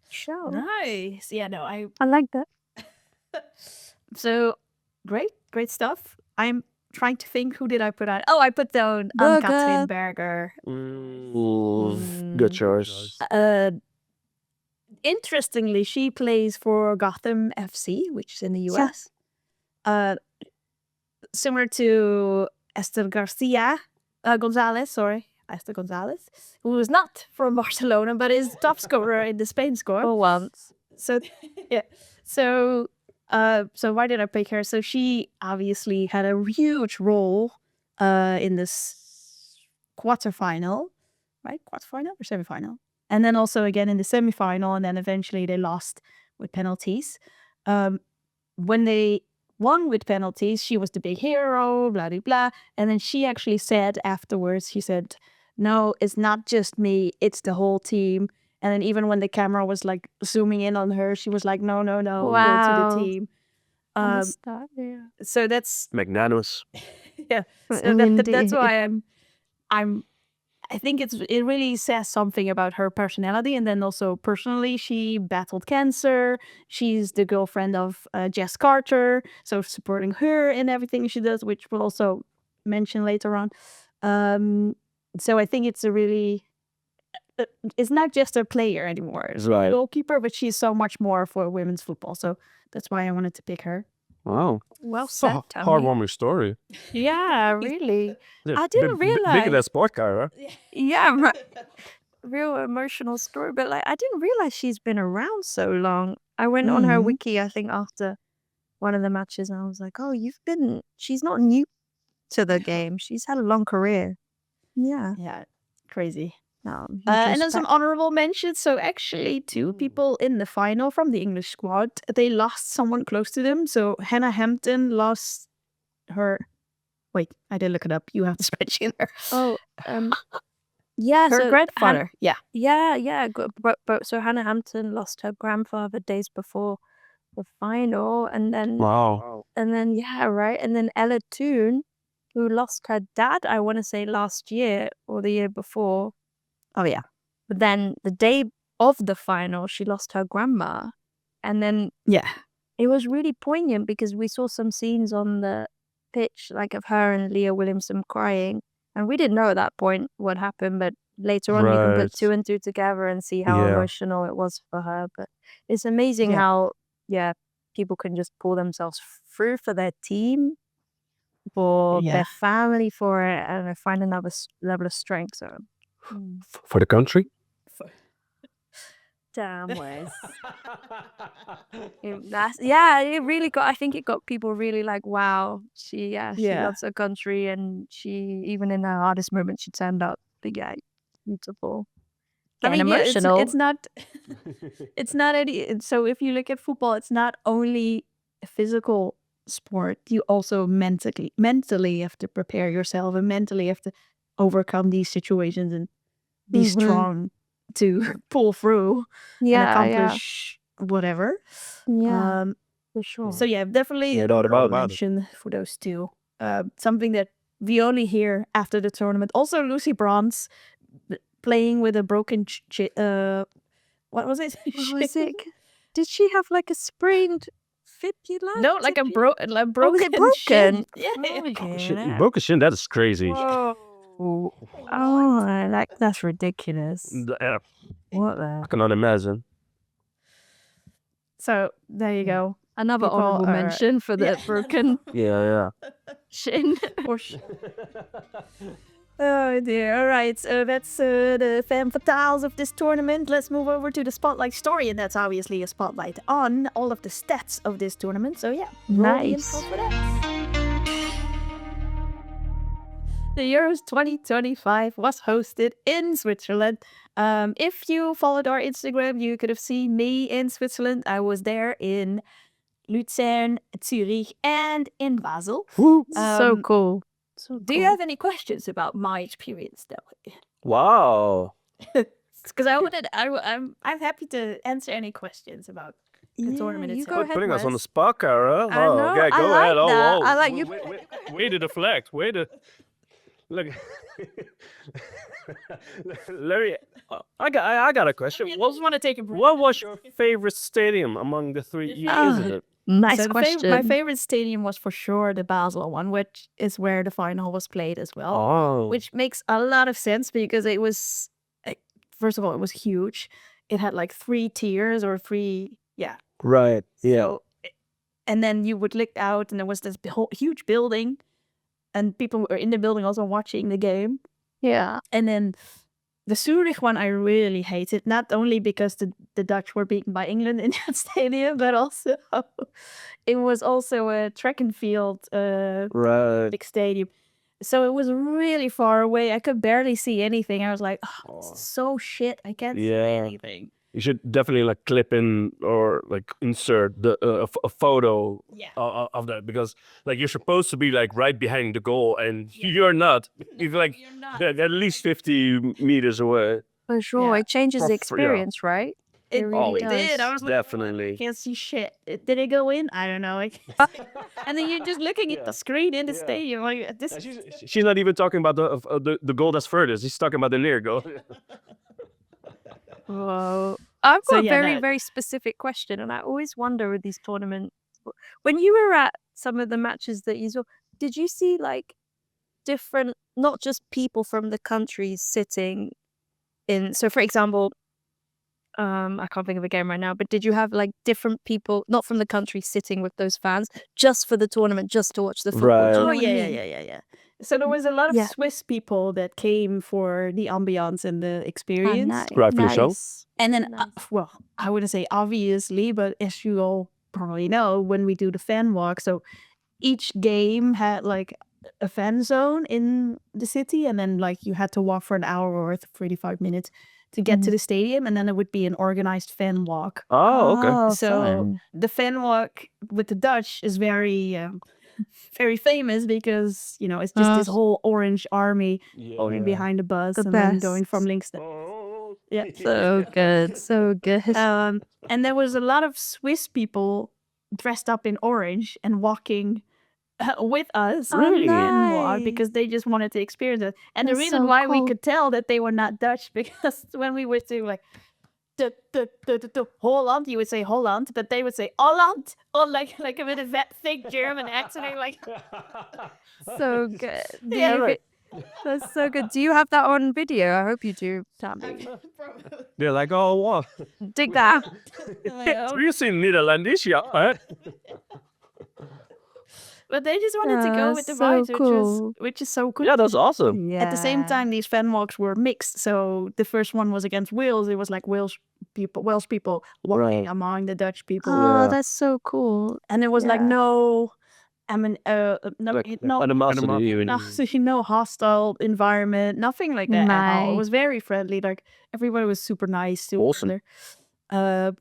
Show. Nice. Yeah, no, I like that. so great stuff. I'm trying to think, who did I put out? Oh, I put down Berger. Katrin Berger. Good choice. Interestingly, she plays for Gotham FC, which is in the US. Similar to Esther Gonzalez, who is not from Barcelona, but is top scorer in the Spain squad. For once. So yeah. So why did I pick her? So she obviously had a huge role in this quarterfinal, right? Quarterfinal or semifinal? And then also again in the semifinal, and then eventually they lost with penalties. When they won with penalties, she was the big hero, blah, blah, blah. And then she actually said afterwards, she said, no, it's not just me, it's the whole team. And then even when the camera was like zooming in on her, she was like, no, Wow. go to the team. So that's Magnanimous. yeah. So that's why I think it really says something about her personality, and then also personally, she battled cancer. She's the girlfriend of Jess Carter, so supporting her in everything she does, which we'll also mention later on. So I think it's a really, it's not just a player anymore. It's a goalkeeper, but she's so much more for women's football. So that's why I wanted to pick her. Wow. Well said, Tammy. Heartwarming story. Yeah, really. Yeah, I didn't realize. Bigger than sport, Kyra. Yeah, real emotional story. But like, I didn't realize she's been around so long. I went on her wiki, I think, after one of the matches, and I was like, oh, she's not new to the game. She's had a long career. Yeah. Yeah, crazy. No, And then some honorable mentions. So actually, 2 people in the final from the English squad, they lost someone close to them. So Hannah Hampton lost her. Wait, I did look it up. You have the spreadsheet there. Oh, Yeah, Her so grandfather. Yeah. yeah. So Hannah Hampton lost her grandfather days before the final, and then Wow. yeah, right, and then Ella Toon, who lost her dad, I want to say last year or the year before. Oh yeah. But then the day of the final, she lost her grandma, and then Yeah. it was really poignant because we saw some scenes on the pitch, like of her and Leah Williamson crying. And we didn't know at that point what happened, but later on you can put Right. 2 and 2 together and see how Yeah. emotional it was for her. But it's amazing Yeah. how, people can just pull themselves through for their team, for Yeah. their family, for it, and find another level of strength. So, For the country. damn, Wes. It really got, I think it got people really like, wow, she Yeah. loves her country, and she, even in her hardest moment, she turned up. But yeah, beautiful. I Getting mean, yeah, emotional. it's not it's not any. So if you look at football, it's not only a physical sport. You also mentally have to prepare yourself, and mentally have to overcome these situations and be Mhm. strong to pull through and Yeah, accomplish whatever. yeah, for sure. So yeah, definitely No doubt about it. mention for those two. Something that we only hear after the tournament. Also, Lucy Bronze playing with a broken what was it? What was it? Did she have like a sprained fibula? No, like a Tibi- broken Oh, was it broken? Yeah. Okay, Broken shin. That is crazy. Whoa. Oh, that's ridiculous. I What the? cannot imagine. So there you go. Another People honorable are- mention for the broken Yeah. shin. Oh dear. All right. So that's the femme fatales of this tournament. Let's move over to the spotlight story, and that's obviously a spotlight on all of the stats of this tournament. So yeah, roll the info Nice. for that. The Euros 2025 was hosted in Switzerland. If you followed our Instagram, you could have seen me in Switzerland. I was there in Lucerne, Zurich, and in Basel. So cool. So Do you have any questions about my experience though? Wow. Because I'm happy to answer any questions about the tournament you itself. go ahead, Putting us on the Wes. spot, Kyra. I know, Okay, I go like ahead. that. Oh, I like you- Way to deflect. Way to look. Larry, I got a question. I just want to take a break. What was your favorite stadium among the three you visited? Nice So question. my favorite stadium was for sure the Basel one, which is where the final was played as well. Oh, Which makes a lot of sense because it was, first of all, it was huge. It had like 3 tiers or 3, yeah. right. Yeah. So, and then you would look out and there was this whole huge building and people were in the building also watching the game. Yeah. And then the Zurich one I really hated, not only because the Dutch were beaten by England in that stadium, but also it was also a track and field Right. big stadium. So it was really far away. I could barely see anything. I was like, oh, this is so shit. I can't see Yeah. anything. You should definitely like clip in or like insert the a photo Yeah. of that, because like you're supposed to be like right behind the goal and you're not. You're like You're not. at least 50 meters away. For sure. Yeah. It changes the Yeah. experience, right? It really did. I was like, Definitely. I can't see shit. Did it go in? I don't know. And then you're just looking at the screen in the Yeah. stadium. Like, this. She's not even talking about the goal that's furthest. She's talking about the near goal. Whoa. I've So got yeah, a very, that- very specific question, and I always wonder with these tournaments, when you were at some of the matches that you saw, did you see like different, not just people from the countries sitting in, so for example, I can't think of a game right now, but did you have like different people, not from the country, sitting with those fans just for the tournament, just to watch the football? Right. Do you Oh, know what I yeah, mean? yeah. So there was a lot of Yeah. Swiss people that came for the ambiance and the Ah, experience. Rightfully so. nice. And then, Nice. well, I wouldn't say obviously, but as you all probably know, when we do the fan walk, so each game had like a fan zone in the city, and then like you had to walk for an hour or 35 minutes to get to the stadium, and then there would be an organized fan walk. Oh, okay. So fun. the fan walk with the Dutch is very very famous because, you know, it's just this whole orange army Yeah. behind the bus The and then going from best. links to Oh. yeah. So good. So good. And there was a lot of Swiss people dressed up in orange and walking with us Really? in Noir Nice. because they just wanted to experience it. And the That's reason so why we cool. could tell that they were not Dutch because when we were doing like Holland, you would say Holland, but they would say Holland, or like a bit of that thick German accent, like So good. Do Yeah, you right. That's so good. Do you have that on video? I hope you do, Tammy. They're like, oh, what? Dig that. You seen Netherlandish, yeah? Right? But they just wanted to go with the so vibes, cool. which is so cool. Yeah, that's awesome. Yeah. At the same time, these fan walks were mixed. So the first one was against Wales. It was like Welsh people walking among the Dutch people, Oh, Yeah. that's so cool. and it was like Yeah. no, I mean, Like no, animosity. no hostile environment, nothing like that at all. It Nice. was very friendly. Like everybody was super nice to each Awesome. other. And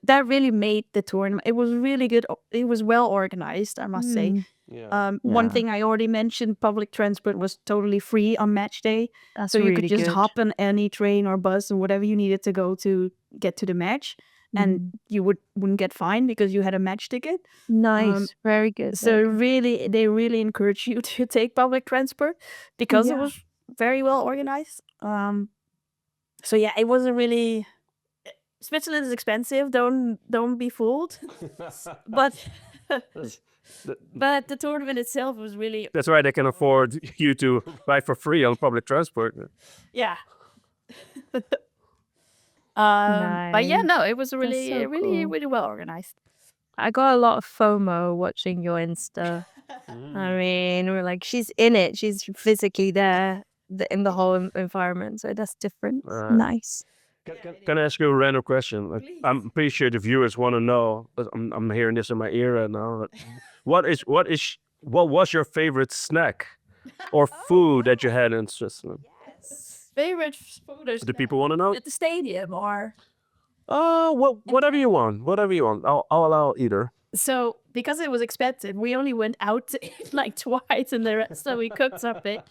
that really made the tournament. It was really good. It was well organized, I must say. Mm, Yeah. One Yeah. thing I already mentioned: public transport was totally free on match day, That's so you really could just good. hop on any train or bus or whatever you needed to go to get to the match, and you wouldn't get fined because you had a match ticket. Nice. Very good. So very good. really, they really encourage you to take public transport because it Yeah. was very well organized. So yeah, it wasn't really. Switzerland is expensive. Don't be fooled. But but the tournament itself was really That's right. They can afford you to ride for free on public transport. yeah. But yeah, Nice. no, it was really so really cool. really well organized. I got a lot of FOMO watching your Insta. I mean, we're like, she's in it. She's physically there in the whole environment. So that's different. Nice. Can I ask you a random question? Like, I'm pretty sure the viewers want to know. But I'm hearing this in my ear right now. But what was your favorite snack or food that you had in Switzerland? Favorite food is Do people want to know? at the stadium or Whatever you want. Whatever you want. I'll allow either. so because it was expensive, we only went out to eat like twice and the rest so we cooked something.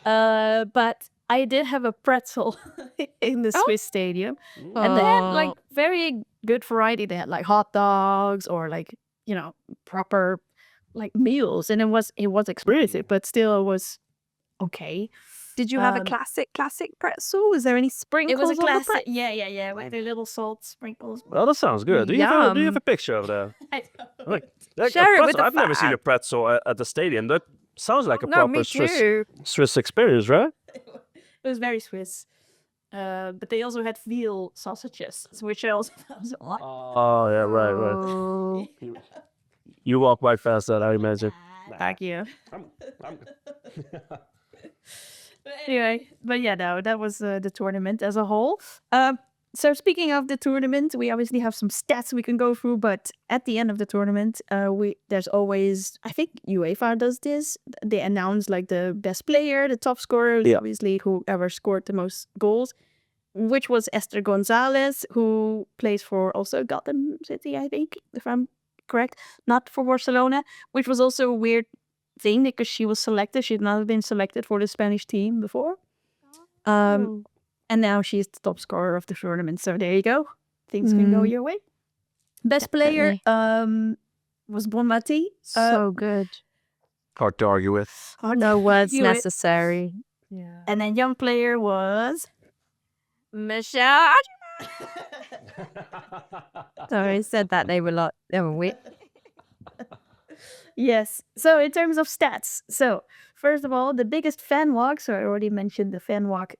But I did have a pretzel in the Swiss stadium. And they had like very good variety. They had like hot dogs or like, you know, proper like meals. And it was expensive, but still it was okay. Did you have a Um, classic pretzel? Was there any sprinkles It was a on the classic. pretzel? Yeah. With the little salt sprinkles. Well, that sounds good. Do you have Yum. a picture of that? I don't Like, know. Share it with pretzel. the I've never seen a fam. pretzel at the stadium. That sounds like a No, proper me too. Swiss experience, right? It was very Swiss. But they also had veal sausages, which I also found a lot. Oh yeah, right. Oh, You walk by fast, that I imagine. Thank you. Anyway, but yeah, no, that was the tournament as a whole. So speaking of the tournament, we obviously have some stats we can go through, but at the end of the tournament, there's always, I think UEFA does this. They announce like the best player, the top scorer, Yeah. obviously whoever scored the most goals, which was Esther Gonzalez, who plays for also Gotham City, I think, if I'm correct, not for Barcelona, which was also a weird thing because she was selected. She'd not been selected for the Spanish team before. And now she's the top scorer of the tournament. So there you go. Things can go your way. Best player was Bonmati. so good. Hard to argue with. No words argue it. necessary. Yeah. And then young player was Michelle. Sorry, I said that they were weird. yes. So in terms of stats, so first of all, the biggest fan walk. So I already mentioned the fan walk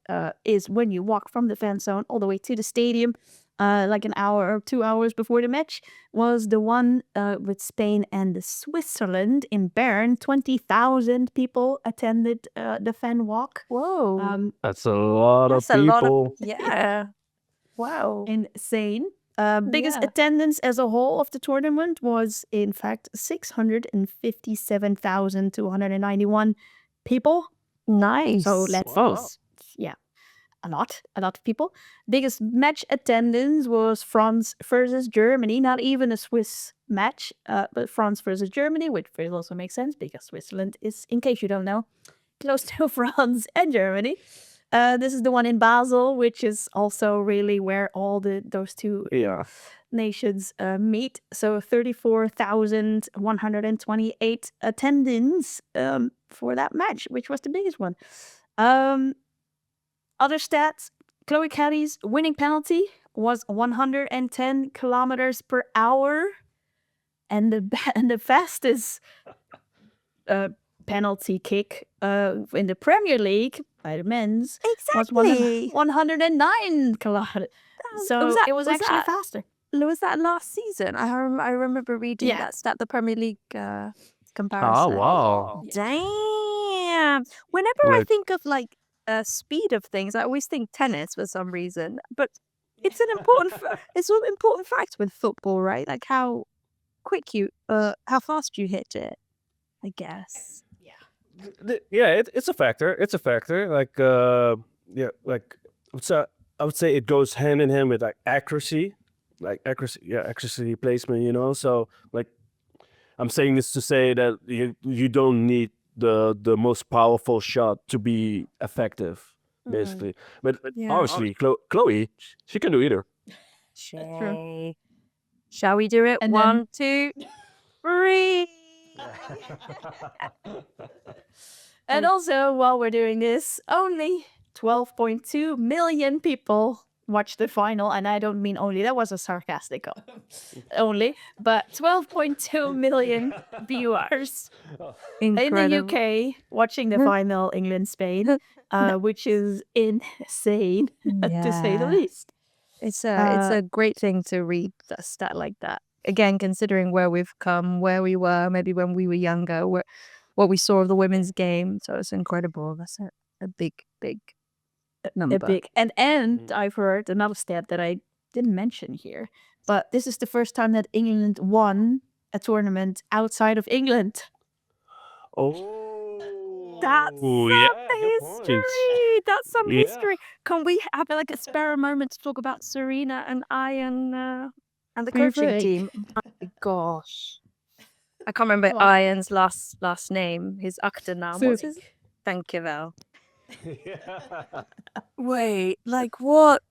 is when you walk from the fan zone all the way to the stadium, like an hour or 2 hours before the match, was the one with Spain and the Switzerland in Bern. 20,000 people attended the fan walk. Whoa. That's a lot That's of a lot people. Yeah. Wow. Insane. Biggest Yeah. attendance as a whole of the tournament was in fact 657,291 people. Nice. So let's Wow. yeah. a lot of people. Biggest match attendance was France versus Germany. Not even a Swiss match, but France versus Germany, which will also make sense because Switzerland is, in case you don't know, close to France and Germany. This is the one in Basel, which is also really where all those two nations meet. So 34,128 attendance for that match, which was the biggest one. Other stats, Chloe Caddy's winning penalty was 110 kilometers per hour. And the fastest penalty kick in the Premier League by the men's was 109 kilometers. So it was actually faster. Was that last season? I remember reading that stat, the Premier League comparison. Oh, wow. Damn. Whenever I think of like speed of things, I always think tennis for some reason. But it's an important it's an important fact with football, right? Like how quick how fast you hit it, I guess. Yeah, it's a factor. It's a factor. Like like so I would say it goes hand in hand with like accuracy, accuracy placement. You know, so like I'm saying this to say that you don't need the most powerful shot to be effective, basically. But obviously, Chloe, she can do either. True. Shall we do it? And 1, 2, 3. And also, while we're doing this, only 12.2 million people watched the final. And I don't mean only, that was a sarcastic only, but 12.2 million viewers in the UK watching the final England-Spain, which is insane, to say the least. It's a great thing to read a stat like that. Again, considering where we've come, where we were, maybe when we were younger, what we saw of the women's game. So it's incredible. That's a big number. And I've heard another stat that I didn't mention here, but this is the first time that England won a tournament outside of England. Oh, that's some history. That's some history. Can we have like a spare moment to talk about Serena and Ian and the coaching team? Oh my gosh, I can't remember Ian's last name. His achternaam. What's his? Thank you, Val. Wait, like what?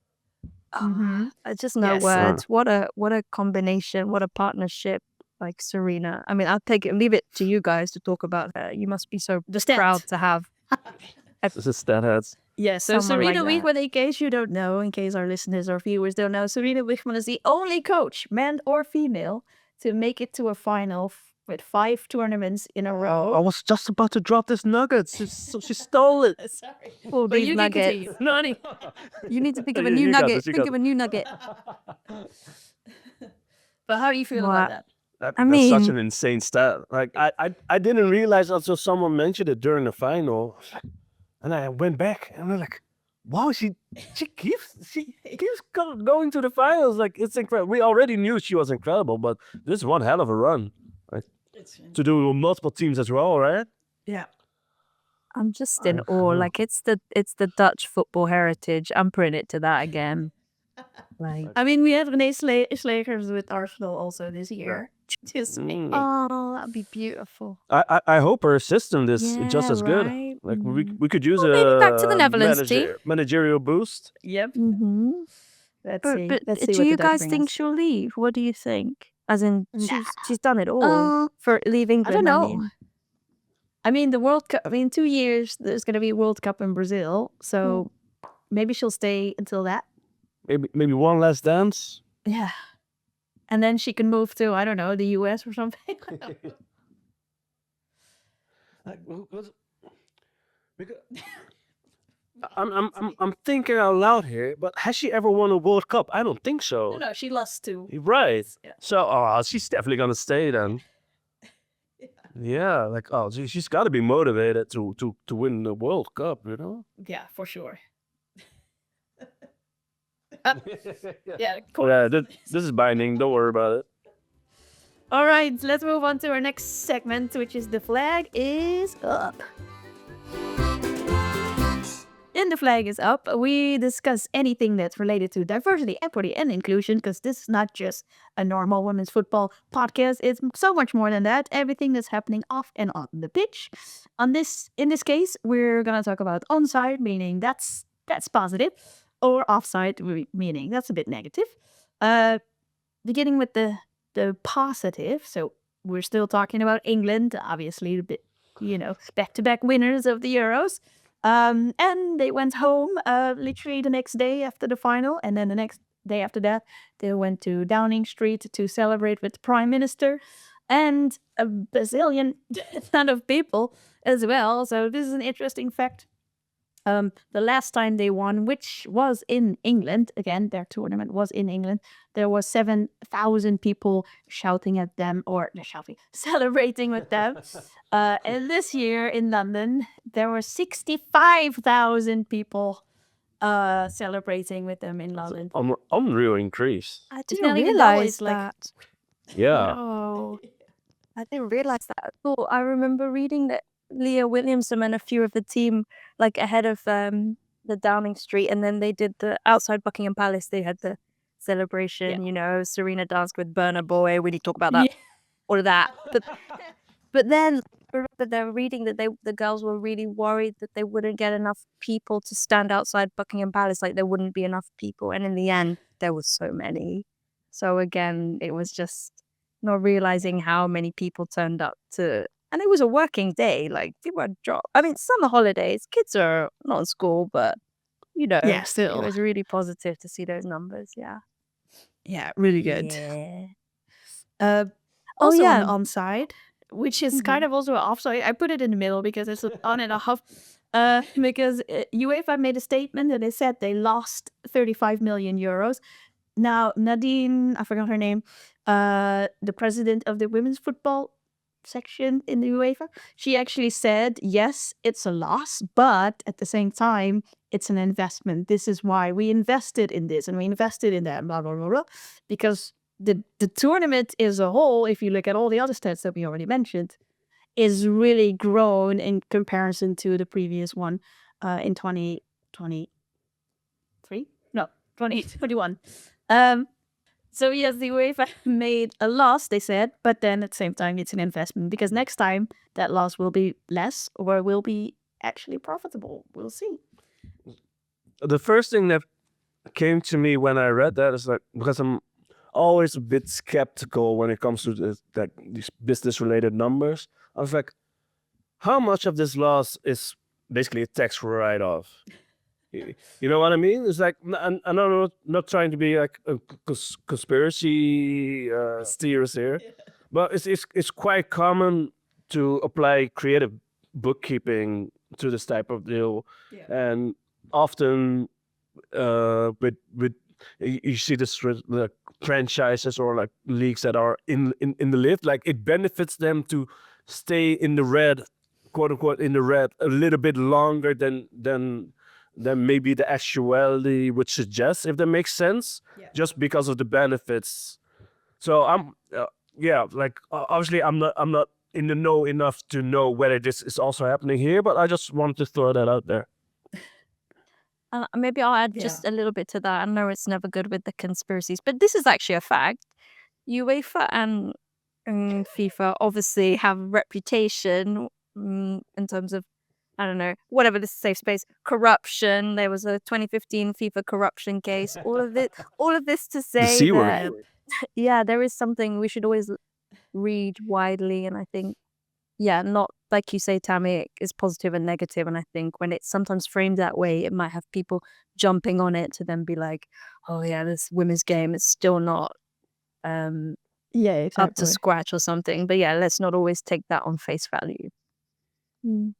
I just know words. What a combination. What a partnership. Like Serena. I mean, I'll leave it to you guys to talk about her. You must be so proud to have. This is stat heads. Yeah, so Serena Wiegman, in case you don't know, in case our listeners or viewers don't know, Serena Wiegman is the only coach, man or female, to make it to a final with 5 tournaments in a row. I was just about to drop this nugget. She stole it. Sorry. All these nuggets. You need to think of a new nugget. Think of a new nugget. But how do you feel about that? That's such an insane stat. Like I didn't realize until someone mentioned it during the final, and I went back and I'm like, wow, she keeps going to the finals. Like it's incredible. We already knew she was incredible, but this is one hell of a run. Right? To do multiple teams as well, right? Yeah. I'm just in awe. Like it's the Dutch football heritage. I'm putting it to that again. Like I mean, we had Renee Slegers with Arsenal also this year. Oh, that'd be beautiful. I hope her system is just as good. Like we could use maybe back to the Netherlands team. Managerial boost. Yep. Let's see. Do you guys think she'll leave? What do you think? As in, she's done it all for leaving. I don't know. I mean, the World Cup. I mean, 2 years there's going to be a World Cup in Brazil, so maybe she'll stay until that. Maybe one last dance. Yeah. And then she can move to, I don't know, the US or something. I'm thinking out loud here, but has she ever won a World Cup? I don't think so. No, she lost to. Right. Yeah. So, she's definitely gonna stay then. Yeah, like she's got to be motivated to win the World Cup, you know? Yeah, for sure. Cool. Yeah, this is binding. Don't worry about it. All right, let's move on to our next segment, which is The Flag is Up. and the flag is up, we discuss anything that's related to diversity, equity, and inclusion, because this is not just a normal women's football podcast. It's so much more than that. Everything that's happening off and on the pitch. In this case, we're gonna talk about onside, meaning that's positive, or offside, meaning that's a bit negative. Beginning with the positive. So we're still talking about England, obviously, a bit, back-to-back winners of the Euros. And they went home literally the next day after the final, and then the next day after that, they went to Downing Street to celebrate with the Prime Minister and a bazillion ton of people as well. So this is an interesting fact. The last time they won, which was in England, again, their tournament was in England, there was 7,000 people shouting at them, or celebrating with them. And this year in London, there were 65,000 people celebrating with them in London. Unreal increase. I It's didn't not even realize like, that. Yeah. Oh, I didn't realize that at all. I remember reading that Leah Williamson and a few of the team, like ahead of the Downing Street, and then they did the outside Buckingham Palace. They had the celebration. Serena danced with Burna Boy. We need to talk about that, all of that. But then I remember they were reading that the girls were really worried that they wouldn't get enough people to stand outside Buckingham Palace. Like there wouldn't be enough people, and in the end, there was so many. So again, it was just not realizing how many people turned up to, and it was a working day. Like people had dropped. I mean, summer holidays, kids are not in school, but Yeah, it still. was really positive to see those numbers. Yeah, Yeah, really good. yeah. Also yeah. on the onside, which is kind of also offside. I put it in the middle because it's on and off. Because UEFA made a statement and they said they lost 35 million euros. Now, Nadine, I forgot her name, the president of the women's football section in the UEFA, she actually said, yes, it's a loss, but at the same time, it's an investment. This is why we invested in this and we invested in that, blah, blah, blah, blah. Because the tournament as a whole, if you look at all the other stats that we already mentioned, is really grown in comparison to the previous one in 2023? No, 2021. So yes, the UEFA made a loss, they said, but then at the same time, it's an investment because next time that loss will be less or will be actually profitable. We'll see. The first thing that came to me when I read that is like, because I'm always a bit skeptical when it comes to these business-related numbers. I was like, how much of this loss is basically a tax write-off? You know what I mean? It's like, I'm not trying to be like a conspiracy theorist here, but it's quite common to apply creative bookkeeping to this type of deal, and often with you see this with the franchises or like leagues that are in the lift, like it benefits them to stay in the red, quote unquote, in the red a little bit longer than maybe the actuality would suggest, if that makes sense, just because of the benefits. So I'm obviously I'm not in the know enough to know whether this is also happening here, but I just wanted to throw that out there. Maybe I'll add just a little bit to that. I know it's never good with the conspiracies, but this is actually a fact. UEFA and FIFA obviously have reputation in terms of, I don't know, whatever this safe space, corruption. There was a 2015 FIFA corruption case. All of this to say C word. that, yeah, there is something we should always read widely, and I think, yeah, not like you say, Tammy, is positive and negative, and I think when it's sometimes framed that way, it might have people jumping on it to then be like, oh yeah, this women's game is still not up to scratch or something. But yeah, let's not always take that on face value. No,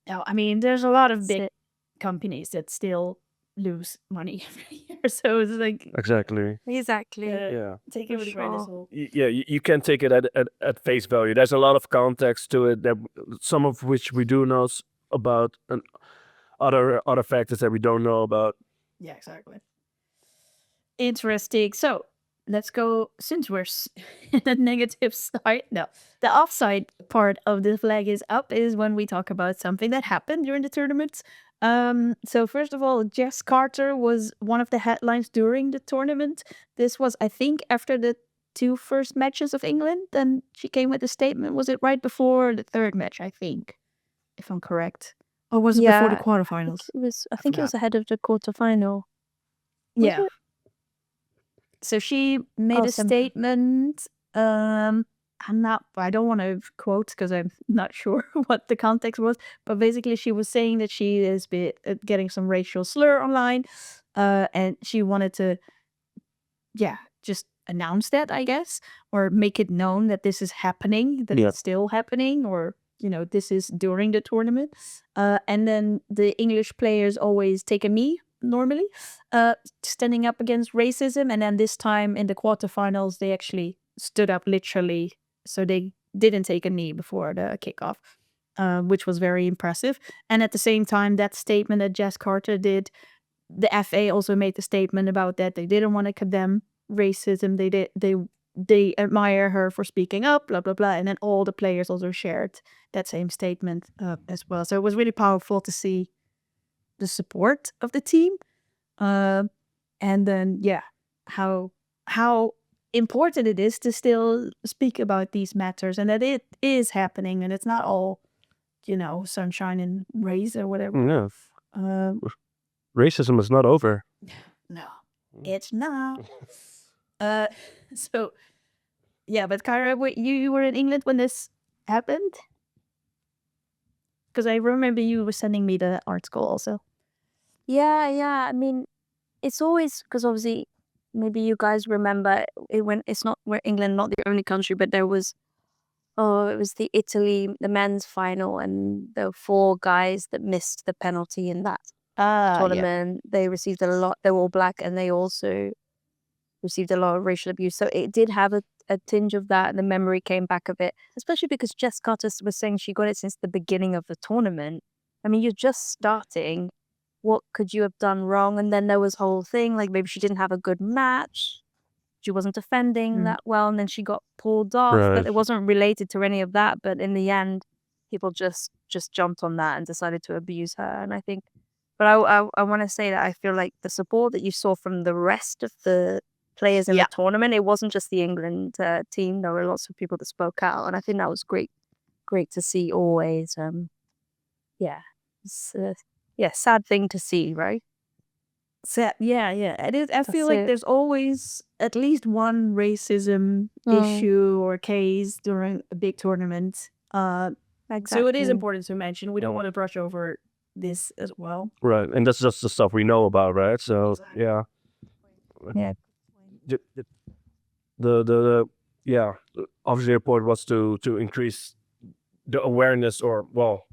I mean, there's a lot of big companies that still lose money every year. So it's like, Exactly. Yeah. take it with a grain of salt. Yeah, you can't take it at face value. There's a lot of context to it, that some of which we do know about, and other factors that we don't know about. Yeah, exactly. Interesting. So let's go, since we're in the negative side. No, the offside part of the flag is up is when we talk about something that happened during the tournament. So first of all, Jess Carter was one of the headlines during the tournament. This was, I think, after the 2 first matches of England, and she came with a statement. Was it right before the 3rd match, I think, if I'm correct? Or was it before the Yeah, quarterfinals? I think it was ahead of the quarterfinal. Was Yeah. it? So she made Oh, a statement. I don't want to quote because I'm not sure what the context was, but basically she was saying that she is getting some racial slur online, and she wanted to, just announce that, I guess, or make it known that this is happening, that it's still happening, or this is during the tournament. And then the English players always take a knee normally, standing up against racism. And then this time in the quarterfinals, they actually stood up literally. So they didn't take a knee before the kickoff, which was very impressive. And at the same time, that statement that Jess Carter did, the FA also made the statement about that. They didn't want to condemn racism. They admire her for speaking up, blah, blah, blah. And then all the players also shared that same statement as well. So it was really powerful to see the support of the team. And then, how important it is to still speak about these matters, and that it is happening, and it's not all, sunshine and rays or whatever. Yeah. Um, Racism is not over. no, it's not. So, yeah, but Kyra, you were in England when this happened? Because I remember you were sending me the article also. Yeah. I mean, it's always because obviously maybe you guys remember it when it's not we're England, not the only country, but it was the Italy, the men's final, and there were 4 guys that missed the penalty in that tournament. They received a lot. They were all black, and they also received a lot of racial abuse. So it did have a tinge of that, and the memory came back of it, especially because Jess Carter was saying she got it since the beginning of the tournament. I mean, you're just starting. What could you have done wrong? And then there was whole thing like maybe she didn't have a good match. She wasn't defending that well, and then she got pulled off. Right. But it wasn't related to any of that. But in the end, people just jumped on that and decided to abuse her. And I think, but I want to say that I feel like the support that you saw from the rest of the players in the tournament, it wasn't just the England team. There were lots of people that spoke out, and I think that was great to see always. It's sad thing to see, right? Yeah. It is. I feel like it. there's always at least one racism issue or case during a big tournament. Exactly. So it is important to mention. We don't want to brush over this as well. Right, and that's just the stuff we know about, right? So yeah. The obviously the point was to increase the awareness, or well,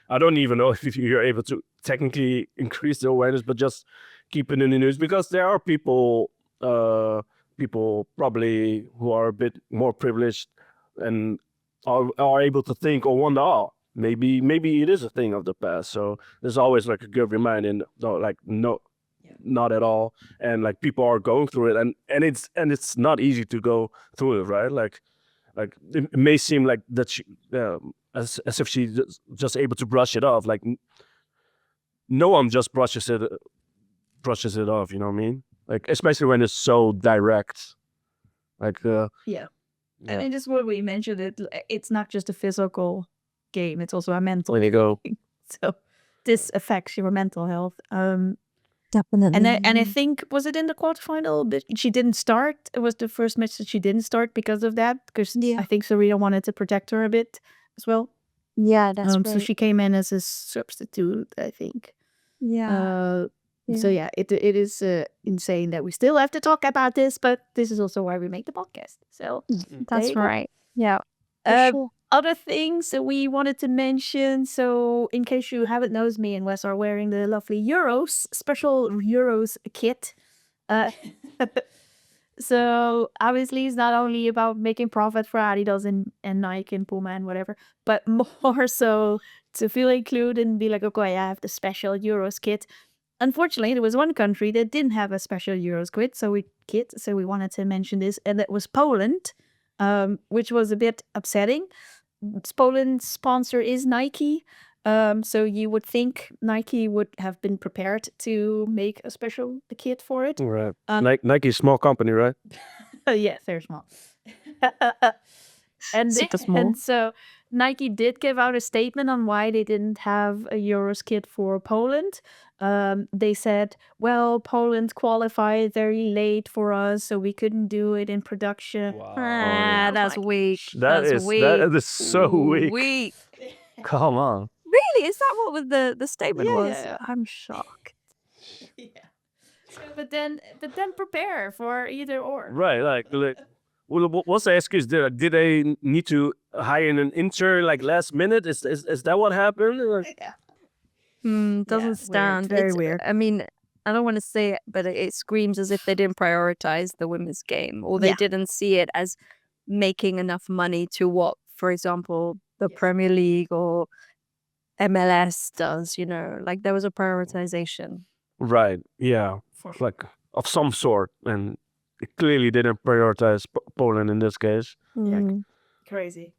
I don't even know if you're able to technically increase the awareness, but just keep it in the news, because there are people probably who are a bit more privileged and are able to think or wonder, oh, maybe it is a thing of the past. So there's always like a good reminder, not at all. And like people are going through it, and it's not easy to go through it, right? Like it may seem like that she as if she's just able to brush it off. Like no one just brushes it off, you know what I mean? Like especially when it's so direct. Like Yeah. I mean, just what we mentioned, it's not just a physical game, it's also a mental there you go. game. So this affects your mental health. Definitely. And I think, was it in the quarterfinal? But she didn't start. It was the first match that she didn't start because of that. Because I think Serena wanted to protect her a bit as well. Yeah, that's right. So she came in as a substitute, I think. Yeah. So yeah, it is insane that we still have to talk about this, but this is also why we make the podcast. So That's right. Yeah. Sure. Other things that we wanted to mention. So in case you haven't noticed, me and Wes are wearing the lovely special Euros kit. So obviously it's not only about making profit for Adidas and Nike and Puma and whatever, but more so to feel included and be like, okay, I have the special Euros kit. unfortunately, there was one country that didn't have a special Euros kit, so we wanted to mention this, and that was Poland, which was a bit upsetting. Poland's sponsor is Nike, so you would think Nike would have been prepared to make a special kit for it. Right. Nike is a small company, right? Yes, they're small. and Super small. and so Nike did give out a statement on why they didn't have a Euros kit for Poland. They said, well, Poland qualified very late for us, so we couldn't do it in production. Ah, that's like, weak. That That's weak. that is so weak. Weak. Come on. Really? Is that what the statement Yeah, was? yeah, yeah. I'm shocked. Yeah. So, but then prepare for either or. Right, well, what's the excuse? Did they need to hire an intern like last minute? Is that what happened? Like, Yeah. Doesn't weird, stand. very It's- weird. I mean, I don't want to say it, but it screams as if they didn't prioritize the women's game, or they Yeah. didn't see it as making enough money to what, for example, the Premier League or MLS does. You know, like there was a prioritization. right, yeah, like of some sort, and it clearly didn't prioritize Poland in this case. Mm. Crazy.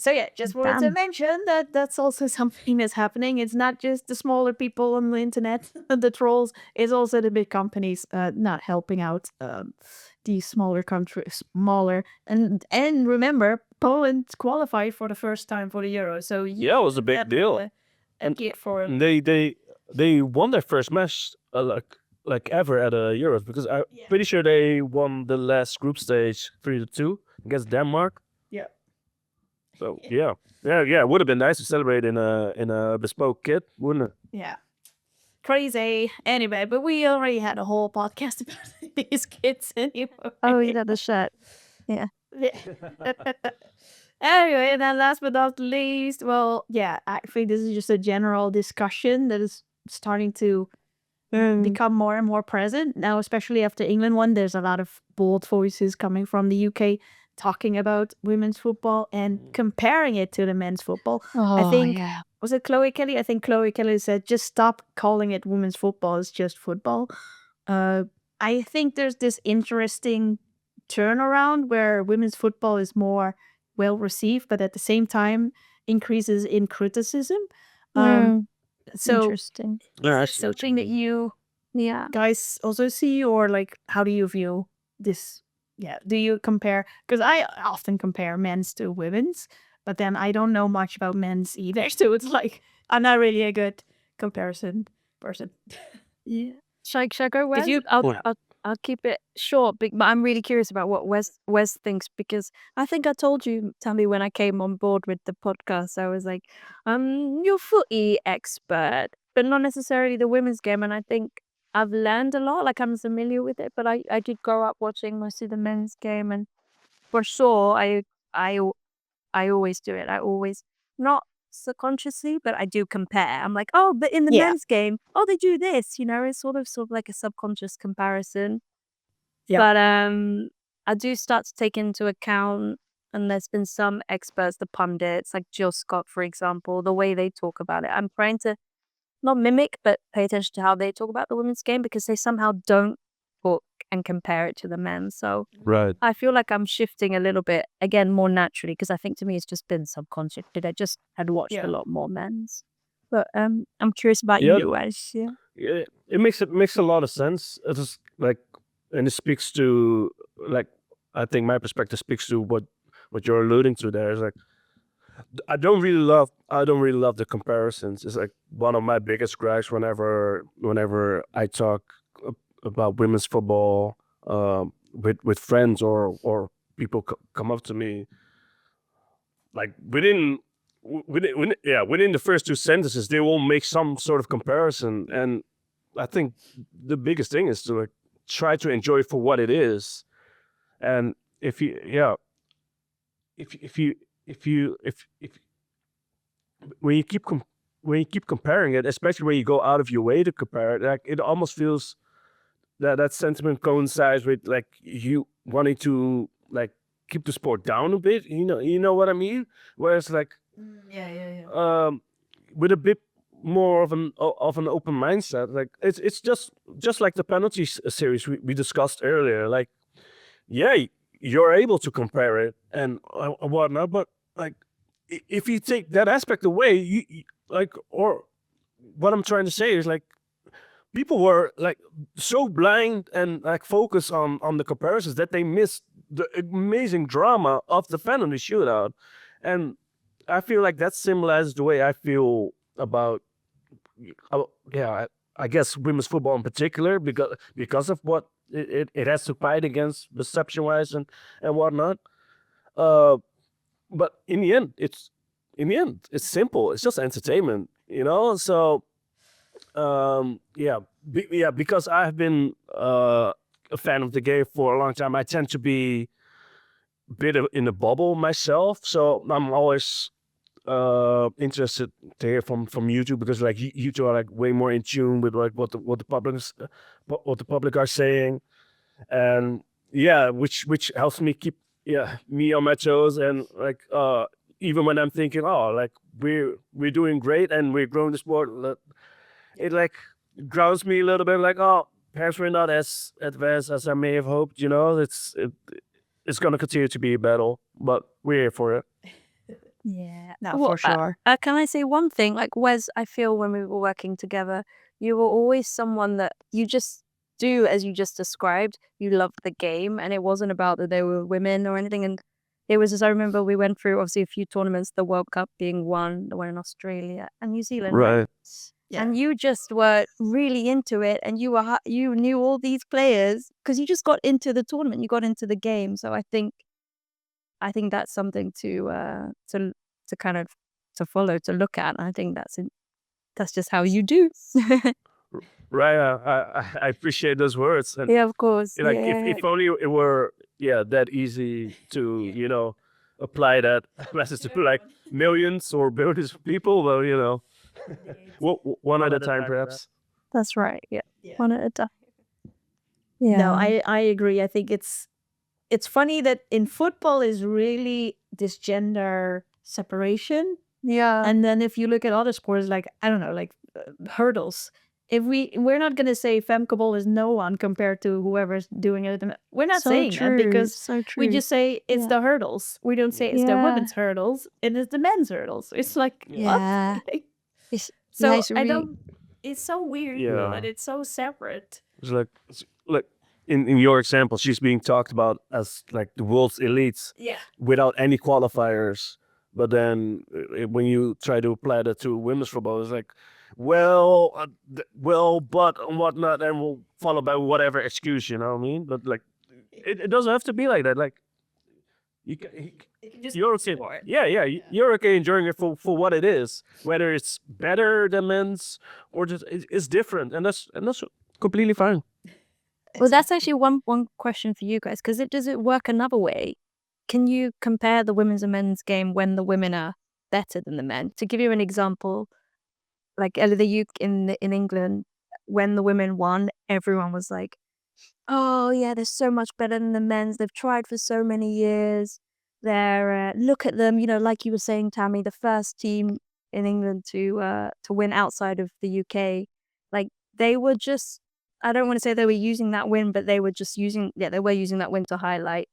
So yeah, just wanted to Damn. mention that that's also something that's happening. It's not just the smaller people on the internet, the trolls. It's also the big companies not helping out these smaller countries, and remember, Poland qualified for the first time for the Euro. So Yeah, it was a big that, deal. a And- kid for And they won their first match like ever at a Euros, because I'm pretty sure they won the last group stage 3-2 against Denmark. Yeah. So yeah, it would have been nice to celebrate in a bespoke kit, wouldn't it? Yeah. Crazy. Anyway, but we already had a whole podcast about these kids anyway. Oh, yeah, the shirt. Yeah. Anyway, and then last but not least, well, yeah, I think this is just a general discussion that is starting to become more and more present now, especially after England won. There's a lot of bold voices coming from the UK talking about women's football and comparing it to the men's football. Oh, think- yeah. Was it Chloe Kelly? I think Chloe Kelly said, just stop calling it women's football. It's just football. I think there's this interesting turnaround where women's football is more well received, but at the same time increases in criticism. So Interesting. Yeah, something that you Yeah. guys also see, or like, how do you view this? Yeah, do you compare? Because I often compare men's to women's, but then I don't know much about men's either. So it's like, I'm not really a good comparison person. Yeah. Should I go Wes? you- I'll keep it short, but I'm really curious about what Wes thinks, because I think I told you, Tammy, when I came on board with the podcast, I was like, you're footy expert, but not necessarily the women's game. And I think I've learned a lot, like I'm familiar with it, but I did grow up watching mostly the men's game, and for sure, I always do it. I always, not subconsciously, but I do compare. I'm like, oh, but in the Yeah. men's game, oh, they do this, you know, it's sort of like a subconscious comparison. Yeah. But I do start to take into account, and there's been some experts, the pundits, like Jill Scott, for example, the way they talk about it. I'm trying to not mimic, but pay attention to how they talk about the women's game, because they somehow don't talk and compare it to the men. So right. I feel like I'm shifting a little bit, again, more naturally, because I think to me it's just been subconscious. I just had watched Yeah. a lot more men's. But I'm curious about Yeah. you, Wes. Yeah. It makes a lot of sense. It is like, and it speaks to, like, I think my perspective speaks to what you're alluding to there. Is like, I don't really love the comparisons. It's like one of my biggest gripes whenever I talk about women's football with friends or people come up to me, like within the first two sentences they will make some sort of comparison. And I think the biggest thing is to like try to enjoy it for what it is. And if when you keep comparing it, especially when you go out of your way to compare it, like it almost feels that sentiment coincides with like you wanting to like keep the sport down a bit. You know what I mean? Whereas like Yeah. with a bit more of an open mindset. Like it's just like the penalty series we discussed earlier. Like, yeah, you're able to compare it and whatnot, but like if you take that aspect away, like, or what I'm trying to say is like people were like so blind and like focused on the comparisons that they missed the amazing drama of the penalty shootout, and I feel like that symbolizes the way I feel about yeah, I guess women's football in particular, because of what it has to fight against perception wise and whatnot. Uh, but in the end it's simple. It's just entertainment, you know. So yeah, yeah, because I've been a fan of the game for a long time. I tend to be a bit in a bubble myself, so I'm always interested to hear from YouTube, because like you two are like way more in tune with like what the public what the public are saying, and yeah, which helps me keep me on my toes, and like even when I'm thinking, oh, like we're doing great and we're growing the sport, it like grounds me a little bit, like, oh, perhaps we're not as advanced as I may have hoped, you know. It's gonna continue to be a battle, but we're here for it. Yeah. No, Well, for sure. can I say one thing? Like, Wes, I feel when we were working together, you were always someone that you just do as you just described. You loved the game, and it wasn't about that they were women or anything. And it was just, I remember we went through obviously a few tournaments, the World Cup being one, the one in Australia and New Zealand, right? Right. Yeah. And you just were really into it, and you knew all these players because you just got into the tournament, you got into the game. So I think that's something to kind of to follow, to look at. I think that's just how you do. Right. I appreciate those words, and Yeah, of course. like Yeah. if only it were that easy to apply that message to like millions or billions of people. Well, one at a time, perhaps. That's right. Yeah. Yeah. One at a time. No, Yeah. I agree. I think it's funny that in football is really this gender separation. Yeah. And then if you look at other sports, like, I don't know, like hurdles, if we're not going to say femcable is no one compared to whoever's doing it. We're not So saying that, because so true. we just say it's Yeah. the hurdles. We don't say it's the Yeah. women's hurdles. It is the men's hurdles. It's like, Yeah. what? It's So nice I don't, it's so weird, Yeah. but it's so separate. It's like in your example, she's being talked about as like the world's elites Yeah. without any qualifiers. But then when you try to apply that to women's football, it's like, well, but and whatnot, and we'll follow by whatever excuse, you know what I mean? But like, it doesn't have to be like that. Like, you're okay. Yeah, you're okay enjoying it for what it is, whether it's better than men's or just it's different, and that's completely fine. Well, that's actually one question for you guys, because does it work another way? Can you compare the women's and men's game when the women are better than the men? To give you an example, like the UK in England, when the women won, everyone was like, "Oh yeah, they're so much better than the men's. They've tried for so many years. They're look at them, like you were saying, Tammy, the first team in England to win outside of the UK. Like they were just, I don't want to say they were using that win, but they were just using that win to highlight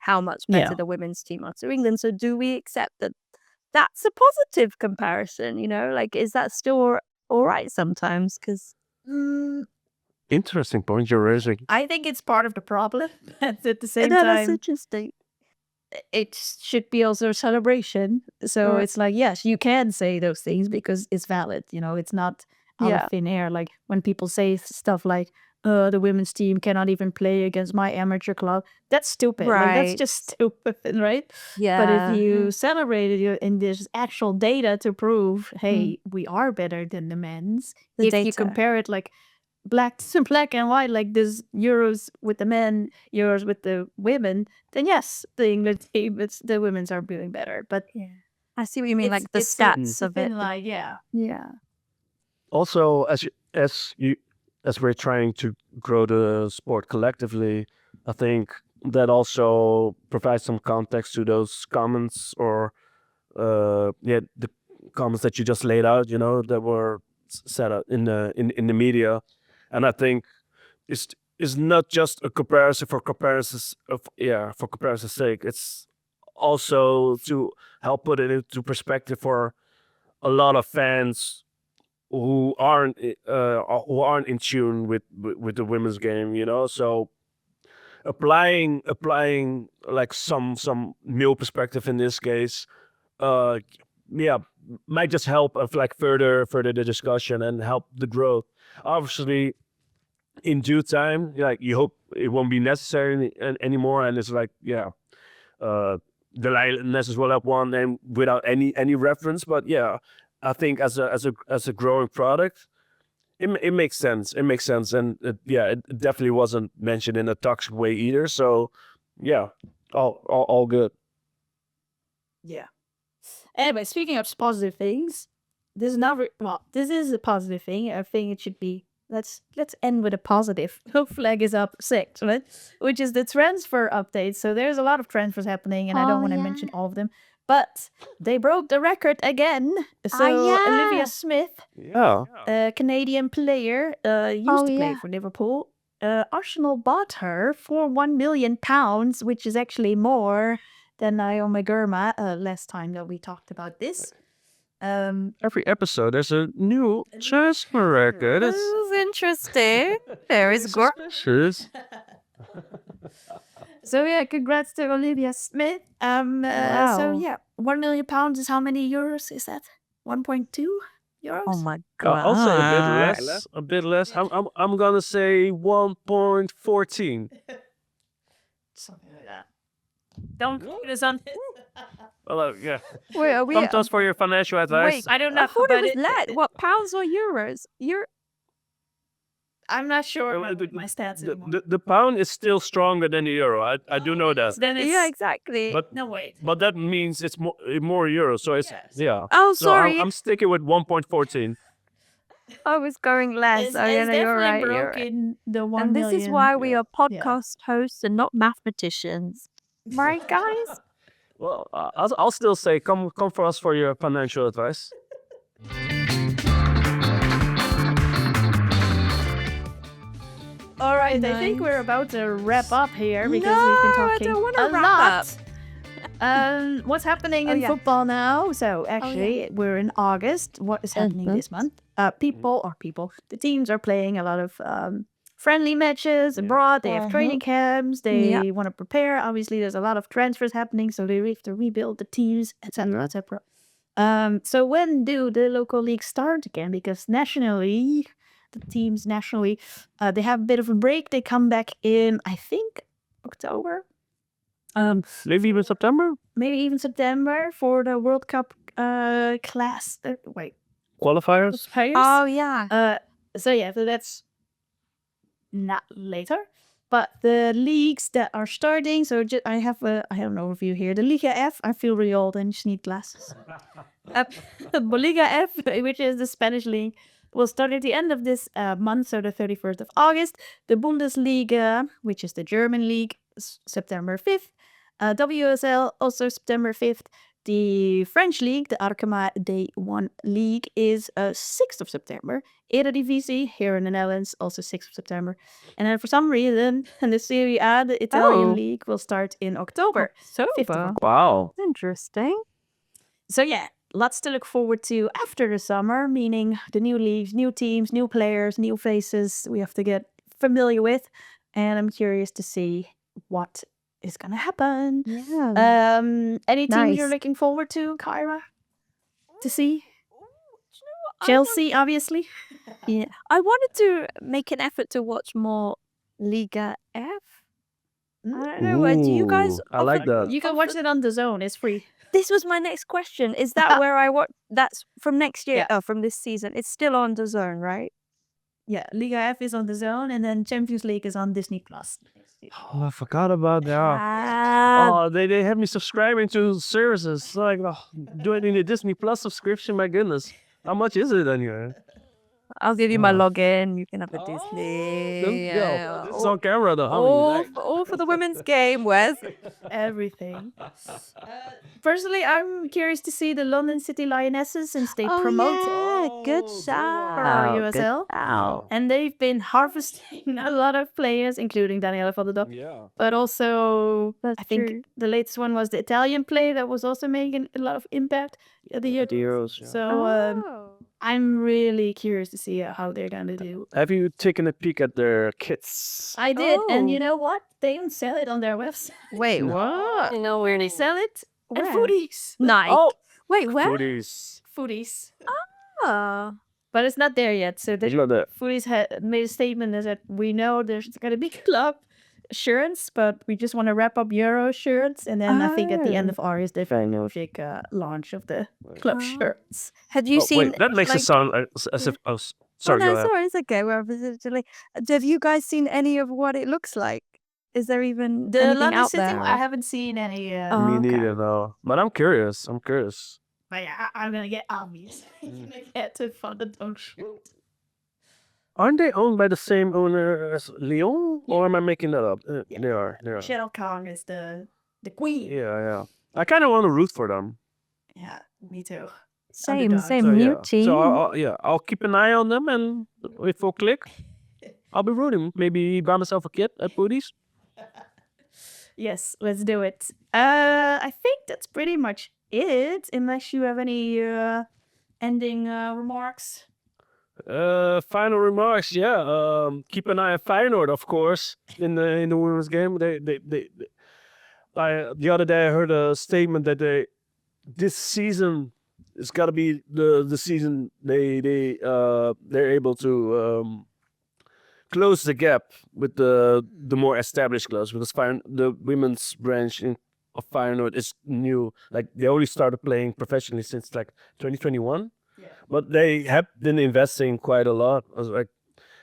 how much better Yeah. the women's team are to England. So do we accept that that's a positive comparison? Like, is that still all right sometimes? Because Interesting point you're raising. I think it's part of the problem. But at the same that's time, interesting. it should be also a celebration. So Right. it's like, yes, you can say those things because it's valid. It's not out Yeah. of thin air. Like when people say stuff like, the women's team cannot even play against my amateur club. That's stupid. Like that's Right. just stupid, right? Yeah. But if you celebrate it and there's actual data to prove, hey, we are better than the men's. The if you data. compare it like black and white, like this Euros with the men, Euros with the women, then yes, the England team, the women's are doing better. But I see what you mean, it's- like the it's stats a of thing it. like, yeah. Yeah. Also, as we're trying to grow the sport collectively, I think that also provides some context to those comments or the comments that you just laid out, that were set out in the media, and I think it's not just a comparison for comparison's sake. It's also to help put it into perspective for a lot of fans who aren't in tune with the women's game, So applying like some male perspective in this case, uh, yeah, might just help of like further the discussion and help the growth. Obviously, in due time, like you hope it won't be necessary anymore, and it's like the lioness as well have one and without any reference, but yeah, I think as a growing product, it makes sense. It makes sense, and it definitely wasn't mentioned in a toxic way either. So, yeah, all good. Yeah. Anyway, speaking of positive things, this is not this is a positive thing. I think it should be. Let's end with a positive. Flag is up 6, right? Which is the transfer update. So there's a lot of transfers happening, and I don't want to mention all of them. But they broke the record again. So Olivia Smith, Yeah. a Canadian player, used to play for Liverpool. Arsenal bought her for £1 million, which is actually more than Naomi Girma last time that we talked about this. Every episode, there's a new transfer record. This is interesting. There is Suspicious. So yeah, congrats to Olivia Smith. So yeah, £1 million is how many euros is that? 1.2 euros. Oh my god! I'll say a bit less. A bit less. I'm gonna say 1.14. Something like that. Don't put us on. Well, yeah. Wait, are we? Come to us for your financial advice. Wait, I don't know. I thought but it was less. What, pounds or euros? I'm not sure Well, about my stats anymore. the pound is still stronger than the euro. I do know that. Then it's Yeah, exactly. But no wait. but that means it's more euros. So it's Yes. yeah. Oh, So sorry. I'm sticking with 1.14. I was going less. It's, Oh, it's you're right. definitely You're right. broken the 1 And million. this is why we are podcast hosts and not mathematicians, right, guys? Well, I'll still say come for us for your financial advice. All right, I think Nice. we're about to wrap up here because No, we've been I talking don't wanna a wrap lot. What's happening Oh, in yeah. football now? So actually, we're in August. What is happening this month? The teams are playing a lot of friendly matches abroad. They have training camps. They want to prepare. Obviously, there's a lot of transfers happening, so they have to rebuild the teams, etc., etc. So when do the local leagues start again? Because nationally, the teams nationally, they have a bit of a break. They come back in, I think, October. Maybe even September. Maybe even September for the World Cup class. Qualifiers. Players. Oh, yeah. So that's not later. But the leagues that are starting, so I have an overview here. The Liga F, I feel really old and just need glasses. Liga F, which is the Spanish league, will start at the end of this month, so the 31st of August. The Bundesliga, which is the German league, September 5th. WSL, also September 5th. The French league, the Arkema Day1 league, is 6th of September. Eredivisie, here in the Netherlands, also 6th of September. And then for some reason, the Serie A, the Italian league, will start in October. 5th of Wow. Interesting. So yeah, lots to look forward to after the summer, meaning the new leagues, new teams, new players, new faces we have to get familiar with. And I'm curious to see what is going to happen. Yeah. Any teams you're Nice. looking forward to, Kyra? To see? Chelsea, obviously. Yeah. I wanted to make an effort to watch more Liga F. I don't know. Do you guys? Ooh, I like that. You can watch it on the Zone. It's free. This was my next question. Is that where I watch? That's from next year. Yeah. Oh, from this season. It's still on the Zone, right? Yeah, Liga F is on the Zone, and then Champions League is on Disney Plus. Oh, I forgot about that. Ah, Oh, they had me subscribing to services. Like, do it in a Disney Plus subscription. My goodness, how much is it anyway? I'll give you my Oh. login. You can have a Oh, Disney. yeah. This is on camera though. How many All for the women's game, Wes. Everything. Personally, I'm curious to see the London City Lionesses since they promoted Good Oh, shout. for our Good USL. shout. And they've been harvesting a lot of players, including Daniela Fodderdo. Yeah. But also, That's I think true. the latest one was the Italian play that was also making a lot of impact at the Euros. yeah. So I'm really curious to see how they're going to do. Have you taken a peek at their kits? I did. And you Oh. know what? They don't sell it on their website. Wait, what? You know where they sell it? At Where? Foodies. Nike. Oh, Wait, where? Foodies. Foodies. Oh. But it's not there yet. So It's not that. Foodies had made a statement that said, we know there's going to be club shirts, but we just want to wrap up Euro shirts. And then I think at the end of August, they will make a launch of the club shirts. Had you seen? Wait, that makes it sound as if. Oh, sorry, Oh, go no, ahead. sorry, it's okay. We're originally. Have you guys seen any of what it looks like? Is there even The anything London out City, there? I haven't seen any. Oh, Me okay. neither, though. But I'm curious. But yeah, I'm going to get obvious. I'm going to get to fund the dog shirt. Aren't they owned by the same owner as Lyon? Or am I making that up? Yeah. They are. Cheryl Kong is the queen. Yeah. I kind of want to root for them. Yeah, me too. Same Underdog. So, new yeah. team. So I'll keep an eye on them, and if for click, I'll be rooting. Maybe buy myself a kit at Booties. Yes, let's do it. I think that's pretty much it, unless you have any ending remarks. Final remarks. Yeah. Keep an eye on Feyenoord, of course, in the women's game. The other day I heard a statement that this season it's got to be the season they're able to close the gap with the more established clubs, because the women's branch of Feyenoord is new. Like they only started playing professionally since like 2021, but they have been investing quite a lot. I was like,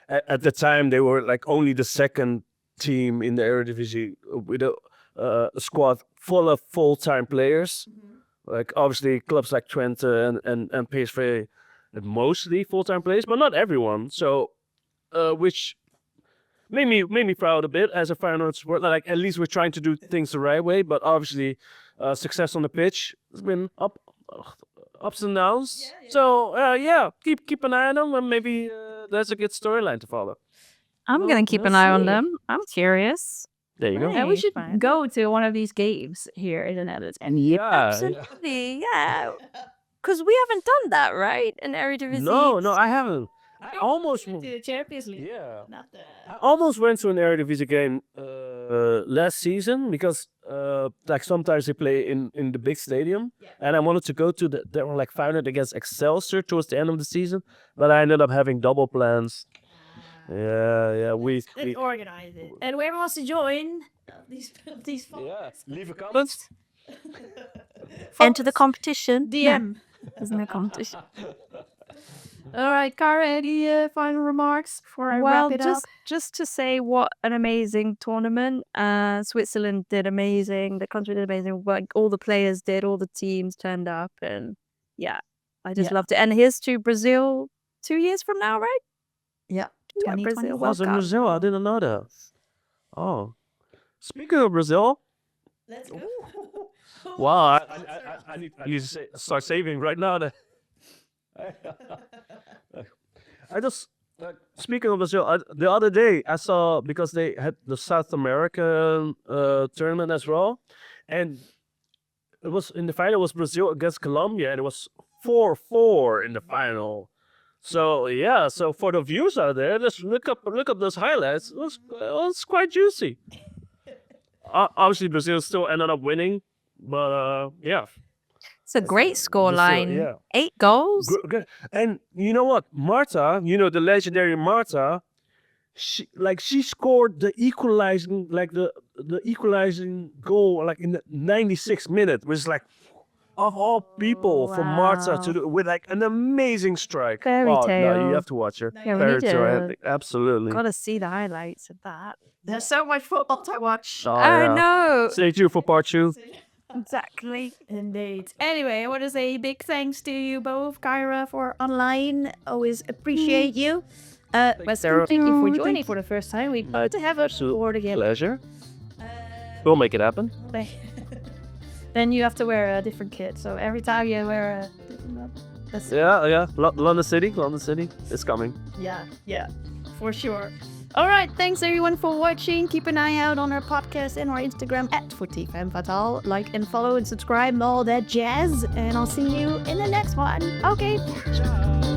at the time they were like only the second team in the Eredivisie with a squad full of full-time players. Like obviously clubs like Twente and PSV had mostly full-time players, but not everyone. So which made me proud a bit as a Feyenoord supporter. Like at least we're trying to do things the right way, but obviously success on the pitch has been ups and downs. So keep an eye on them, and maybe that's a good storyline to follow. I'm gonna keep an eye on them. I'm curious. There you go. And we should Fine. go to one of these games here in the Netherlands. And Absolutely, yeah. Because we haven't done that, right? In Eredivisie. No, I haven't. I almost to the Champions League. yeah. Not the... I almost went to an Eredivisie game last season because like sometimes they play in the big stadium, and I wanted to go to that one like Feyenoord against Excelsior towards the end of the season, but I ended up having double plans. Yeah, we Let's organize it. And whoever wants to join these leave a comment. Enter the competition. DM. There's no competition. All right, Kyra, any final remarks before I Well, wrap it up? just to say what an amazing tournament. Switzerland did amazing. The country did amazing work. All the players did. All the teams turned up, and yeah, I just loved it. And here's to Brazil 2 years from now, right? Yeah. Yeah, Brazil. Was in Welcome. Brazil? I didn't know that. Oh, speaking of Brazil, Let's go. wow, I need to start saving right now. I just speaking of Brazil, the other day I saw, because they had the South American tournament as well, and it was in the final was Brazil against Colombia, and it was 4-4 in the final. So yeah, so for the viewers out there, just look up those highlights. It was quite juicy. Obviously, Brazil still ended up winning, but yeah. It's a great scoreline. yeah. 8 goals. Good. And you know what, Marta, the legendary Marta, she scored the equalizing goal like in the 96th minute, which is like of all people for Marta to do with like an amazing strike. Fairy No, tale. you have to watch her. Yeah, we Fairy need tale, to- absolutely. Gotta see the highlights of that. There's so much football to watch. Oh, I yeah. know. Stay tuned for part 2. Exactly. Indeed. Anyway, I want to say big thanks to you both, Kyra, for online. Always appreciate you. Wesley, thank you for joining for the first time. We hope to have us board again. Pleasure. We'll make it happen. Then you have to wear a different kit. So every time you wear a different one. That's Yeah. London City. It's coming. yeah, for sure. All right, thanks everyone for watching. Keep an eye out on our podcast and our Instagram at Footie Femme Fatale. Like and follow and subscribe, all that jazz. And I'll see you in the next one. Okay. Ciao.